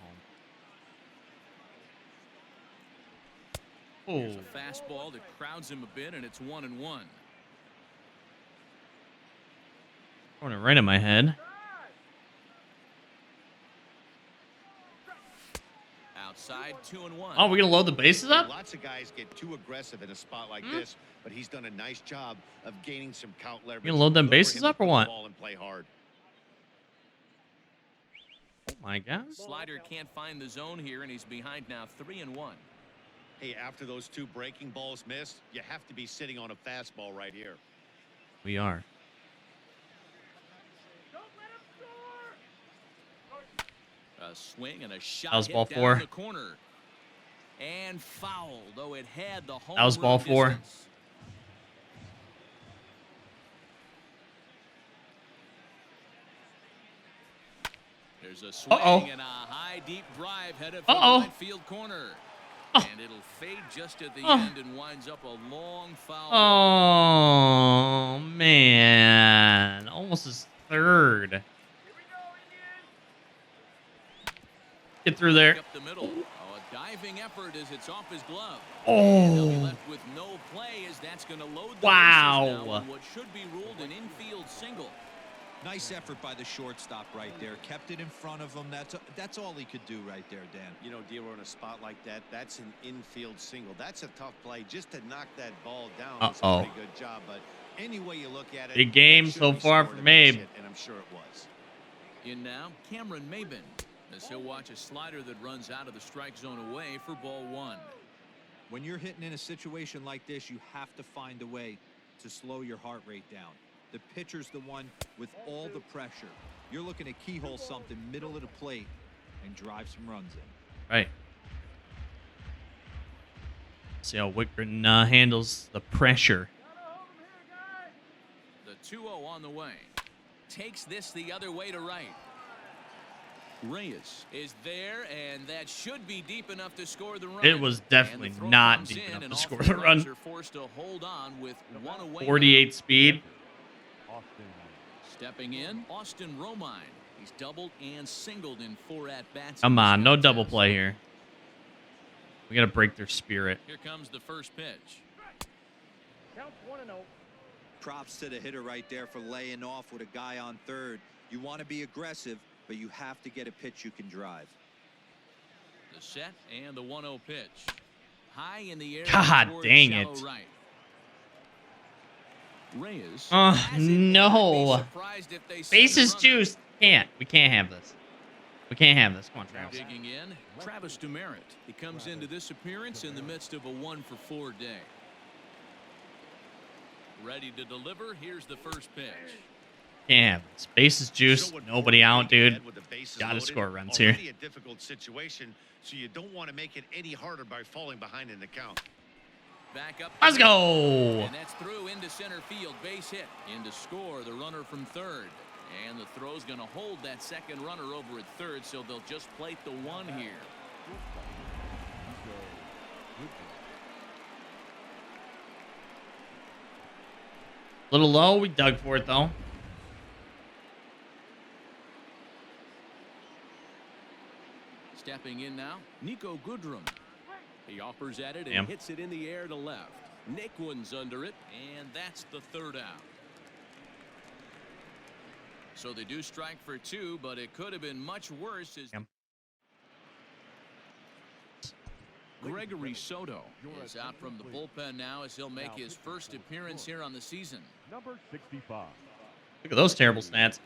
S2: Here's
S1: Oh,
S2: a fastball that crowds him a bit, and it's 1-1.
S1: throwing it right in my head.
S2: Outside, 2-1.
S1: Oh, we're gonna load the bases up?
S3: Lots of guys get too aggressive in a spot like this, but he's done a nice job of gaining some count leverage.
S1: You gonna load them
S3: Look for
S1: bases
S3: him
S1: up
S3: to
S1: or
S3: put the
S1: what?
S3: ball and play hard.
S1: Oh my God.
S2: Slider can't find the zone here, and he's behind now 3-1.
S3: Hey, after those 2 breaking balls missed, you have to be sitting on a fastball right here.
S1: We are.
S2: A swing and a shot
S1: That was
S2: hit
S1: ball
S2: down
S1: 4.
S2: the corner. And foul, though it had the home
S1: That was ball
S2: run
S1: 4.
S2: distance. There's a swing and a high deep drive headed for the right field corner. And it'll fade just at the end and winds up a long foul.
S1: Oh man, almost his third. Get through there.
S2: Up the middle. Oh, a diving effort as it's off his glove.
S1: Oh.
S2: And they'll be left with no play as that's going to load the
S1: Wow.
S2: bases now on what should be ruled an infield single.
S5: Nice effort by the shortstop right there. Kept it in front of him. That's all he could do right there, Dan.
S3: You know, D-Row, in a spot like that, that's an infield single. That's a tough play. Just to knock that ball down was a pretty good job, but Any way you look at it,
S1: Big game
S3: that should
S1: so
S3: be
S1: far
S3: scored
S1: for
S3: a base
S1: Mabe.
S3: hit, and I'm sure it was.
S2: In now, Cameron Maben, as he'll watch a slider that runs out of the strike zone away for ball one.
S5: When you're hitting in a situation like this, you have to find a way to slow your heart rate down. The pitcher's the one with all the pressure. You're looking to keyhole something middle of the plate and drive some runs in.
S1: Right. See how Wickren handles the pressure.
S2: The 2-0 on the way. Takes this the other way to right. Reyes is there, and that should be deep enough to score the run.
S1: It was definitely
S2: And the throw
S1: not
S2: comes
S1: deep
S2: in,
S1: enough
S2: and
S1: to
S2: all
S1: score
S2: three
S1: the
S2: runners
S1: run.
S2: are forced to hold on with one away.
S1: 48 speed.
S4: Austin.
S2: Stepping in, Austin Romine. He's doubled and singled in 4 at-bats.
S1: Come
S2: in this
S1: on, no double
S2: contest.
S1: play here. We got to break their spirit.
S2: Here comes the first pitch.
S7: Count 1-0.
S5: Props to the hitter right there for laying off with a guy on third. You want to be aggressive, but you have to get a pitch you can drive.
S2: The set and the 1-0 pitch. High in the air.
S1: God
S2: towards
S1: dang
S2: shallow
S1: it.
S2: Right. Reyes.
S1: Oh,
S2: has it, and I'd be
S1: no.
S2: surprised if they send
S1: Bases
S2: a runner.
S1: juiced. We can't have this. We can't have this. Come on, Travis.
S2: Digging in, Travis Demerit. He comes into this appearance in the midst of a 1-for-4 day. Ready to deliver. Here's the first pitch.
S1: Can't have this. Bases juiced.
S3: Showing
S1: Nobody
S3: forward
S1: out,
S3: thinking
S1: dude.
S3: ahead with the bases
S1: Gotta
S3: loaded.
S1: score runs here.
S3: Already a difficult situation, so you don't want to make it any harder by falling behind in the count.
S2: Back up.
S1: Let's go.
S2: And that's through into center field. Base hit. In to score the runner from third. And the throw's going to hold that second runner over at third, so they'll just plate the 1 here.
S1: Little low. We dug for it, though.
S2: Stepping in now, Nico Goodrum. He offers at it and
S1: Damn.
S2: hits it in the air to left. Nick one's under it, and that's the third out. So they do strike for 2, but it could have been much worse. As
S1: Yep.
S2: Gregory Soto is out from the bullpen now as he'll make his first appearance here on the season.
S4: Number 65.
S1: Look at those terrible stats.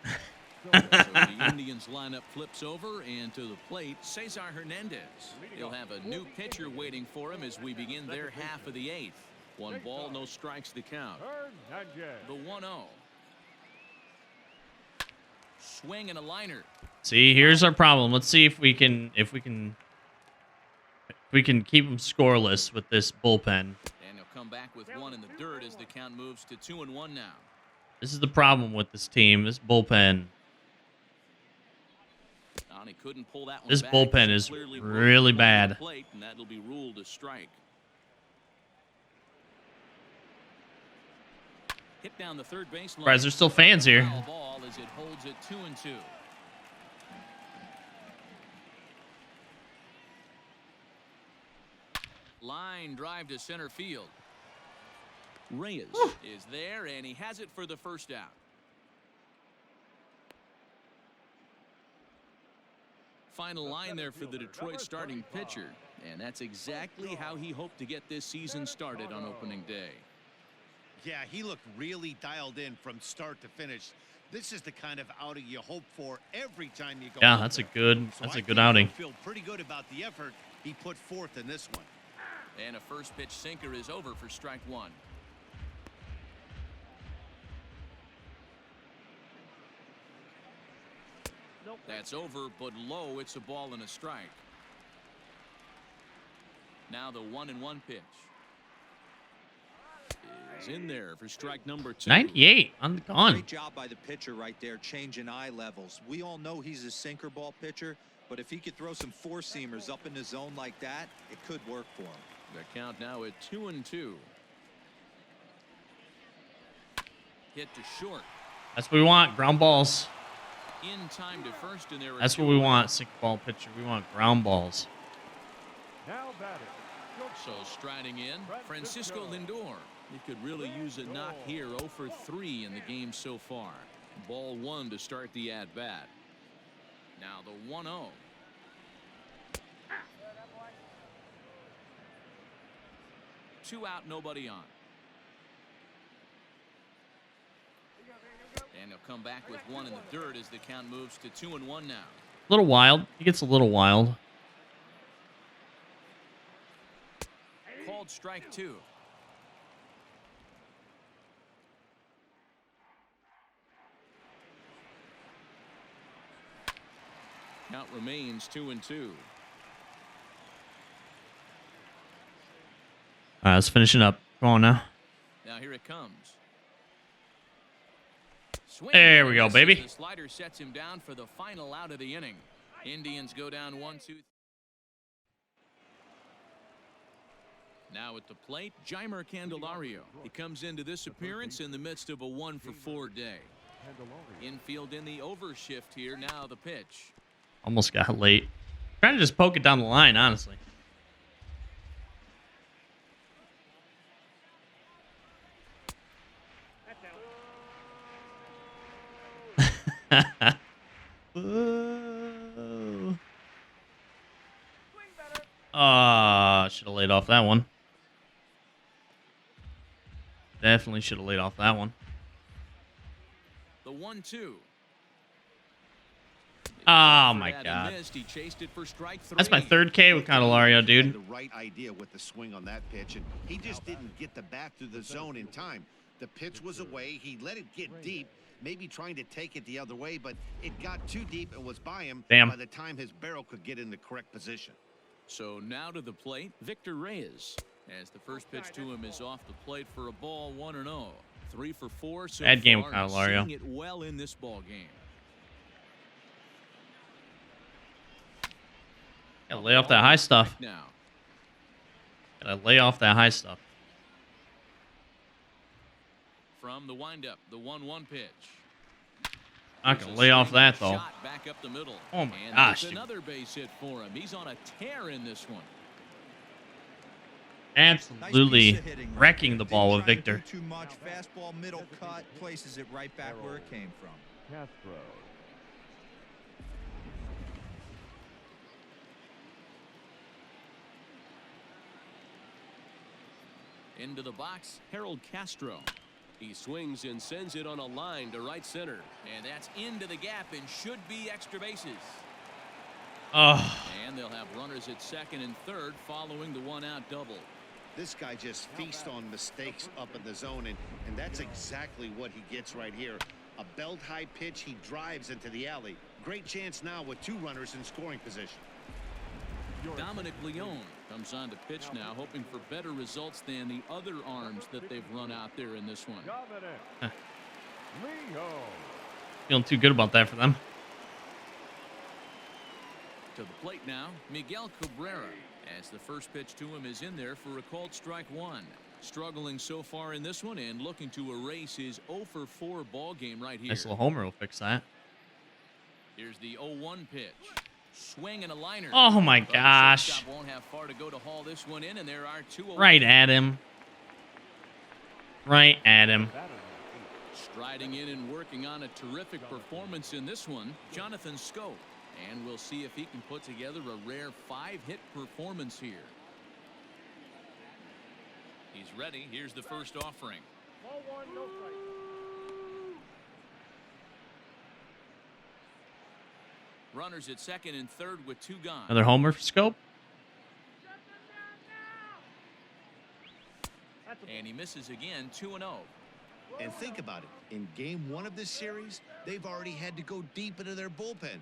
S2: So the Indians lineup flips over, and to the plate, Cesar Hernandez. He'll have a new pitcher waiting for him as we begin their half of the 8th. 1 ball, no strikes to count.
S4: Hernandez.
S2: The 1-0. Swing and a liner.
S1: See, here's our problem. Let's see if we can keep them scoreless with this bullpen.
S2: And he'll come back with 1 in the dirt as the count moves to 2-1 now.
S1: This is the problem with this team. This bullpen.
S2: He couldn't pull that one
S1: This
S2: back.
S1: bullpen is
S2: Clearly
S1: really
S2: broke on the
S1: bad.
S2: plate, and that'll be ruled a strike. Hit down the third base line.
S1: Surprised there's still fans here.
S2: Foul ball as it holds it 2-2. Line drive to center field. Reyes is there, and he has it for the first out. Final line there for the Detroit starting pitcher, and that's exactly how he hoped to get this season started on opening day.
S3: Yeah, he looked really dialed in from start to finish. This is the kind of outing you hope for every time you go.
S1: Yeah,
S3: out
S1: that's a
S3: there.
S1: good
S3: So I think
S1: outing.
S3: he'll feel pretty good about the effort he put forth in this one.
S2: And a first pitch sinker is over for strike 1.
S7: Nope.
S2: That's over, but low. It's a ball and a strike. Now the 1-1 pitch is in there for strike number 2.
S1: 98 on the gun.
S5: Great job by the pitcher right there, changing eye levels. We all know he's a sinker ball pitcher, but if he could throw some four-seamers up in the zone like that, it could work for him.
S2: The count now at 2-2. Hit to short.
S1: That's what we want. Ground balls.
S2: In time to first, and there are
S1: That's what
S2: 2
S1: we
S2: away.
S1: want. Sinker ball pitcher. We want ground balls.
S4: Now batting.
S2: So striding in, Francisco Lindor. He could really use a knock here. 0 for 3 in the game so far. Ball 1 to start the at-bat. Now the 1-0. Two out, nobody on. And he'll come back with one in the dirt as the count moves to 2-1 now.
S1: A little wild. He gets a little wild.
S2: Called strike 2. Count remains 2-2.
S1: All right, let's finish it up. Come on now.
S2: Now here it comes. Swing.
S1: There we go, baby.
S2: The slider sets him down for the final out of the inning. Indians go down 1-2. Now at the plate, Jeimer Candelario. He comes into this appearance in the midst of a 1-for-4 day. Infield in the overshift here. Now the pitch.
S1: Almost got late. Trying to just poke it down the line, honestly. Should have laid off that one. Definitely should have laid off that one.
S2: The 1-2.
S1: Oh my God.
S2: He chased it for strike 3.
S1: That's my third K with Candelario, dude.
S3: The right idea with the swing on that pitch, and he just didn't get the bat through the zone in time. The pitch was away. He let it get deep, maybe trying to take it the other way, but it got too deep and was by him by the time his barrel could get in the correct position.
S2: So now to the plate, Victor Reyes. As the first pitch to him is off the plate for a ball, 1-0. 3 for 4 so
S1: Bad game,
S2: far.
S1: Candelario.
S2: Seeing it well in this ball game.
S1: Gotta lay off that high stuff.
S2: Now.
S1: Gotta lay off that high stuff.
S2: From the windup, the 1-1 pitch.
S1: Not gonna lay off that though.
S2: Shot back up the middle.
S1: Oh my
S2: and
S1: gosh,
S2: that's another base hit for him. He's on a tear in this one.
S1: Absolutely wrecking the ball with Victor.
S5: Too much fastball, middle cut, places it right back where it came from.
S4: Castro.
S2: Into the box, Harold Castro. He swings and sends it on a line to right center. And that's into the gap and should be extra bases.
S1: Oh.
S2: And they'll have runners at second and third following the one-out double.
S3: This guy just feasts on mistakes up in the zone, and that's exactly what he gets right here. A belt-high pitch, he drives into the alley. Great chance now with 2 runners in scoring position.
S2: Dominic Leone comes on to pitch now, hoping for better results than the other arms that they've run out there in this one.
S1: Feeling too good about that for them.
S2: To the plate now, Miguel Cabrera, as the first pitch to him is in there for a called strike 1. Struggling so far in this one and looking to erase his 0-for-4 ball game right here.
S1: Nice little homer will fix that.
S2: Here's the 0-1 pitch. Swing and a liner.
S1: Oh my gosh.
S2: Won't have far to go to haul this one in, and there are 2 away.
S1: Right at him. Right at him.
S2: Striding in and working on a terrific performance in this one, Jonathan Scope. And we'll see if he can put together a rare 5-hit performance here. He's ready. Here's the first offering.
S7: Ball 1, no strike.
S2: Runners at second and third with 2 gone.
S1: Another homer for Scope.
S2: And he misses again, 2-0.
S3: And think about it. In game 1 of this series, they've already had to go deep into their bullpen.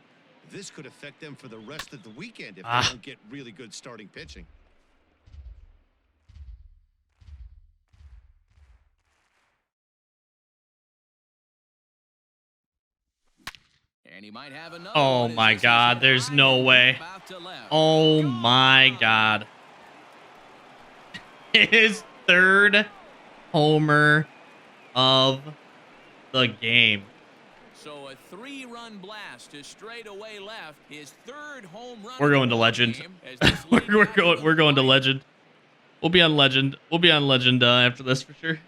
S3: This could affect them for the rest of the weekend if they don't get really good starting pitching.
S2: And he might have another.
S1: Oh my God, there's no way. Oh my God. His 3rd homer of the game.
S2: So a 3-run blast to straightaway left. His 3rd home run.
S1: We're going to legend. we're going to legend. We'll be on legend. We'll be on legend after this for sure.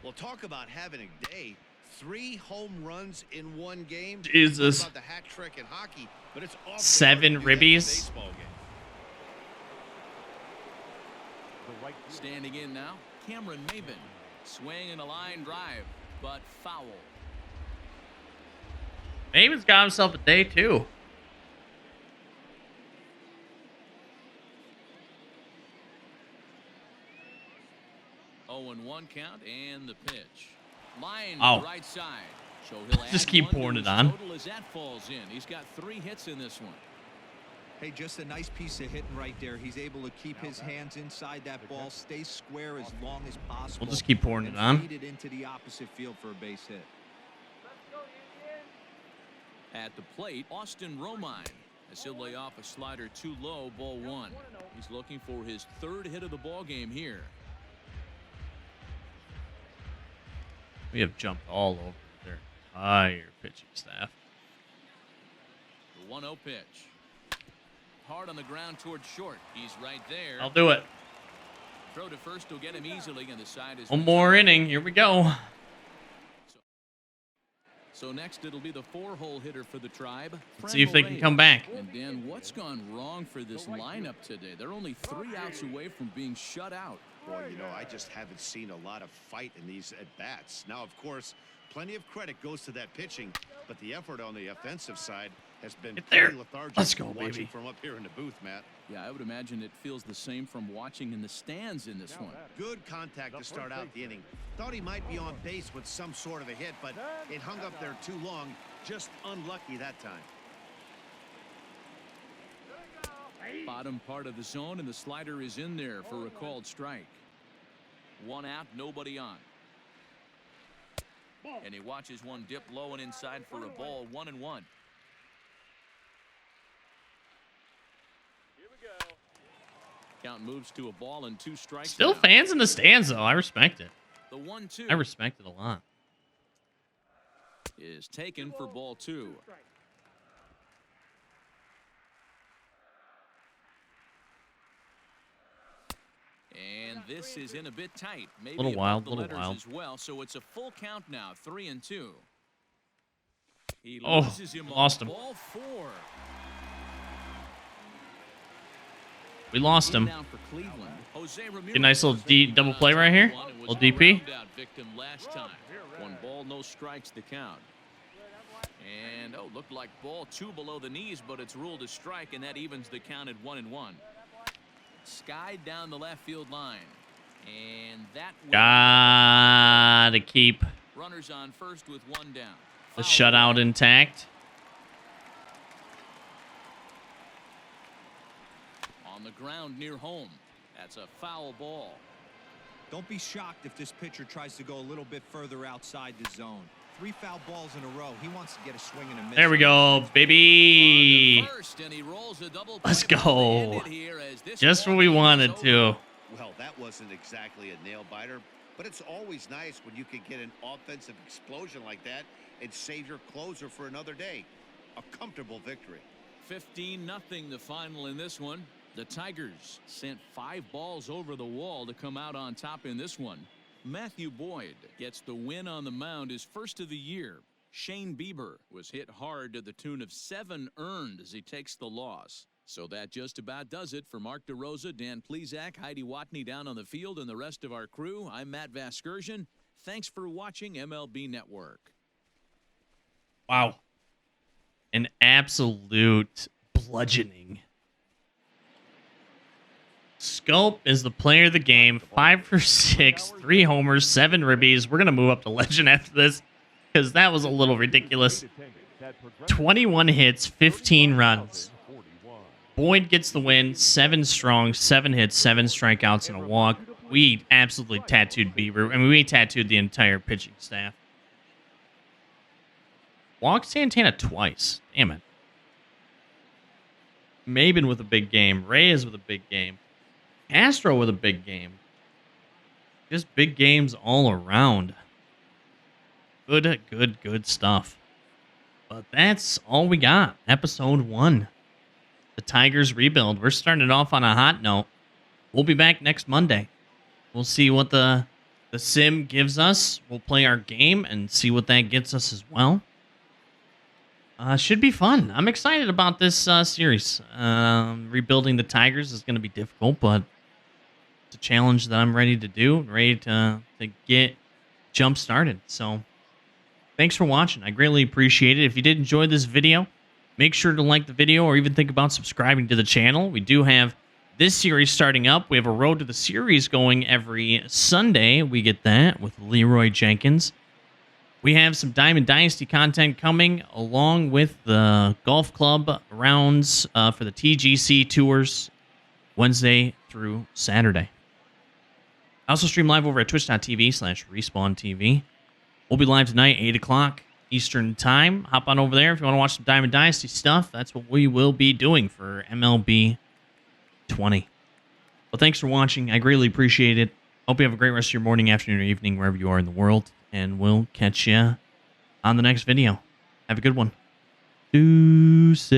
S3: Well, talk about having a day. 3 home runs in 1 game.
S1: Jesus.
S3: About the hat trick in hockey, but it's
S1: 7 ribbies.
S2: Standing in now, Cameron Maben. Swing and a line drive, but foul.
S1: Maven's got himself a day, too.
S2: Oh, and 1 count and the pitch. Line
S1: Oh.
S2: right side. So he'll
S1: Just
S2: add
S1: keep
S2: one to
S1: pouring it
S2: his
S1: on.
S2: total as that falls in. He's got 3 hits in this one.
S5: Hey, just a nice piece of hitting right there. He's able to keep his hands inside that ball, stay square as long as possible.
S1: We'll just keep pouring it
S5: and
S1: on.
S5: feed it into the opposite field for a base hit.
S2: At the plate, Austin Romine, as he'll lay off a slider too low, ball 1. He's looking for his 3rd hit of the ball game here.
S1: We have jumped all over their entire pitching staff.
S2: The 1-0 pitch. Hard on the ground towards short. He's right there.
S1: I'll do it.
S2: Throw to first will get him easily, and the side is
S1: One more inning. Here we go.
S2: So next it'll be the 4-hole hitter for the Tribe.
S1: Let's see if they can come back.
S2: And Dan, what's gone wrong for this lineup today? They're only 3 outs away from being shut out.
S3: Boy, you know, I just haven't seen a lot of fight in these at-bats. Now, of course, plenty of credit goes to that pitching, but the effort on the offensive side has been
S1: Get there.
S3: pretty lethargic.
S1: Let's go,
S3: watching
S1: baby.
S3: from up here in the booth, Matt.
S2: Yeah, I would imagine it feels the same from watching in the stands in this one.
S3: Good contact to start out the inning. Thought he might be on base with some sort of a hit, but it hung up there too long. Just unlucky that time.
S2: Bottom part of the zone, and the slider is in there for a called strike. 1 out, nobody on. And he watches one dip low and inside for a ball. 1-1. Count moves to a ball and 2 strikes.
S1: Still
S2: now.
S1: fans in the stands, though. I respect it.
S2: The 1-2
S1: I respect it a lot.
S2: is taken for ball 2. And this is in a bit tight. Maybe
S1: Little
S2: above
S1: wild,
S2: the
S1: little
S2: letters
S1: wild.
S2: as well. So it's a full count now. 3-2. He
S1: Oh,
S2: loses him
S1: lost
S2: on
S1: him.
S2: ball 4.
S1: We lost
S2: In
S1: him.
S2: now for Cleveland. Jose Ramirez
S1: A nice little
S2: was
S1: D
S2: the
S1: double play right here.
S2: one and was
S1: Little DP.
S2: the ground out victim last time. 1 ball, no strikes to count. And looked like ball 2 below the knees, but it's ruled a strike, and that evens the count at 1-1. Skied down the left field line, and that
S1: Gotta keep
S2: runners on first with 1 down.
S1: the
S2: Foul
S1: shutout
S2: away.
S1: intact.
S2: On the ground near home. That's a foul ball.
S5: Don't be shocked if this pitcher tries to go a little bit further outside the zone. 3 foul balls in a row. He wants to get a swing and a miss.
S1: There we go, baby.
S2: First, and he rolls a double
S1: Let's
S2: play ball to end
S1: go.
S2: it here as this
S1: Just
S2: ball
S1: what we
S2: game is
S1: wanted
S2: over.
S1: to.
S3: Well, that wasn't exactly a nail-biter, but it's always nice when you can get an offensive explosion like that and save your closer for another day. A comfortable victory.
S2: 15-0 the final in this one. The Tigers sent 5 balls over the wall to come out on top in this one. Matthew Boyd gets the win on the mound, his first of the year. Shane Bieber was hit hard to the tune of 7 earned as he takes the loss. So that just about does it for Mark DeRosa, Dan Plesac, Heidi Watney down on the field, and the rest of our crew. I'm Matt Vasgersian. Thanks for watching MLB Network.
S1: Wow. An absolute bludgeoning. Sculp is the player of the game. 5 for 6, 3 homers, 7 ribbies. We're going to move up to legend after this because that was a little ridiculous. 21 hits, 15 runs. Boyd gets the win. 7 strong, 7 hits, 7 strikeouts, and a walk. We absolutely tattooed Bieber. I mean, we tattooed the entire pitching staff. Walked Santana twice. Damn it. Maben with a big game. Reyes with a big game. Astro with a big game. Just big games all around. Good stuff. But that's all we got. Episode 1. The Tigers rebuild. We're starting it off on a hot note. We'll be back next Monday. We'll see what the sim gives us. We'll play our game and see what that gets us as well. Should be fun. I'm excited about this series. Rebuilding the Tigers is going to be difficult, but It's a challenge that I'm ready to do, ready to get jump started. So thanks for watching. I greatly appreciate it. If you did enjoy this video, make sure to like the video or even think about subscribing to the channel. We do have this series starting up. We have a Road to the Series going every Sunday. We get that with Leroy Jenkins. We have some Diamond Dynasty content coming along with the golf club rounds for the TGC tours Wednesday through Saturday. I also stream live over at twitch.tv/respawntv. We'll be live tonight, 8 o'clock Eastern Time. Hop on over there if you want to watch some Diamond Dynasty stuff. That's what we will be doing for MLB 20. Well, thanks for watching. I greatly appreciate it. Hope you have a great rest of your morning, afternoon, or evening, wherever you are in the world. And we'll catch you on the next video. Have a good one. Deuces.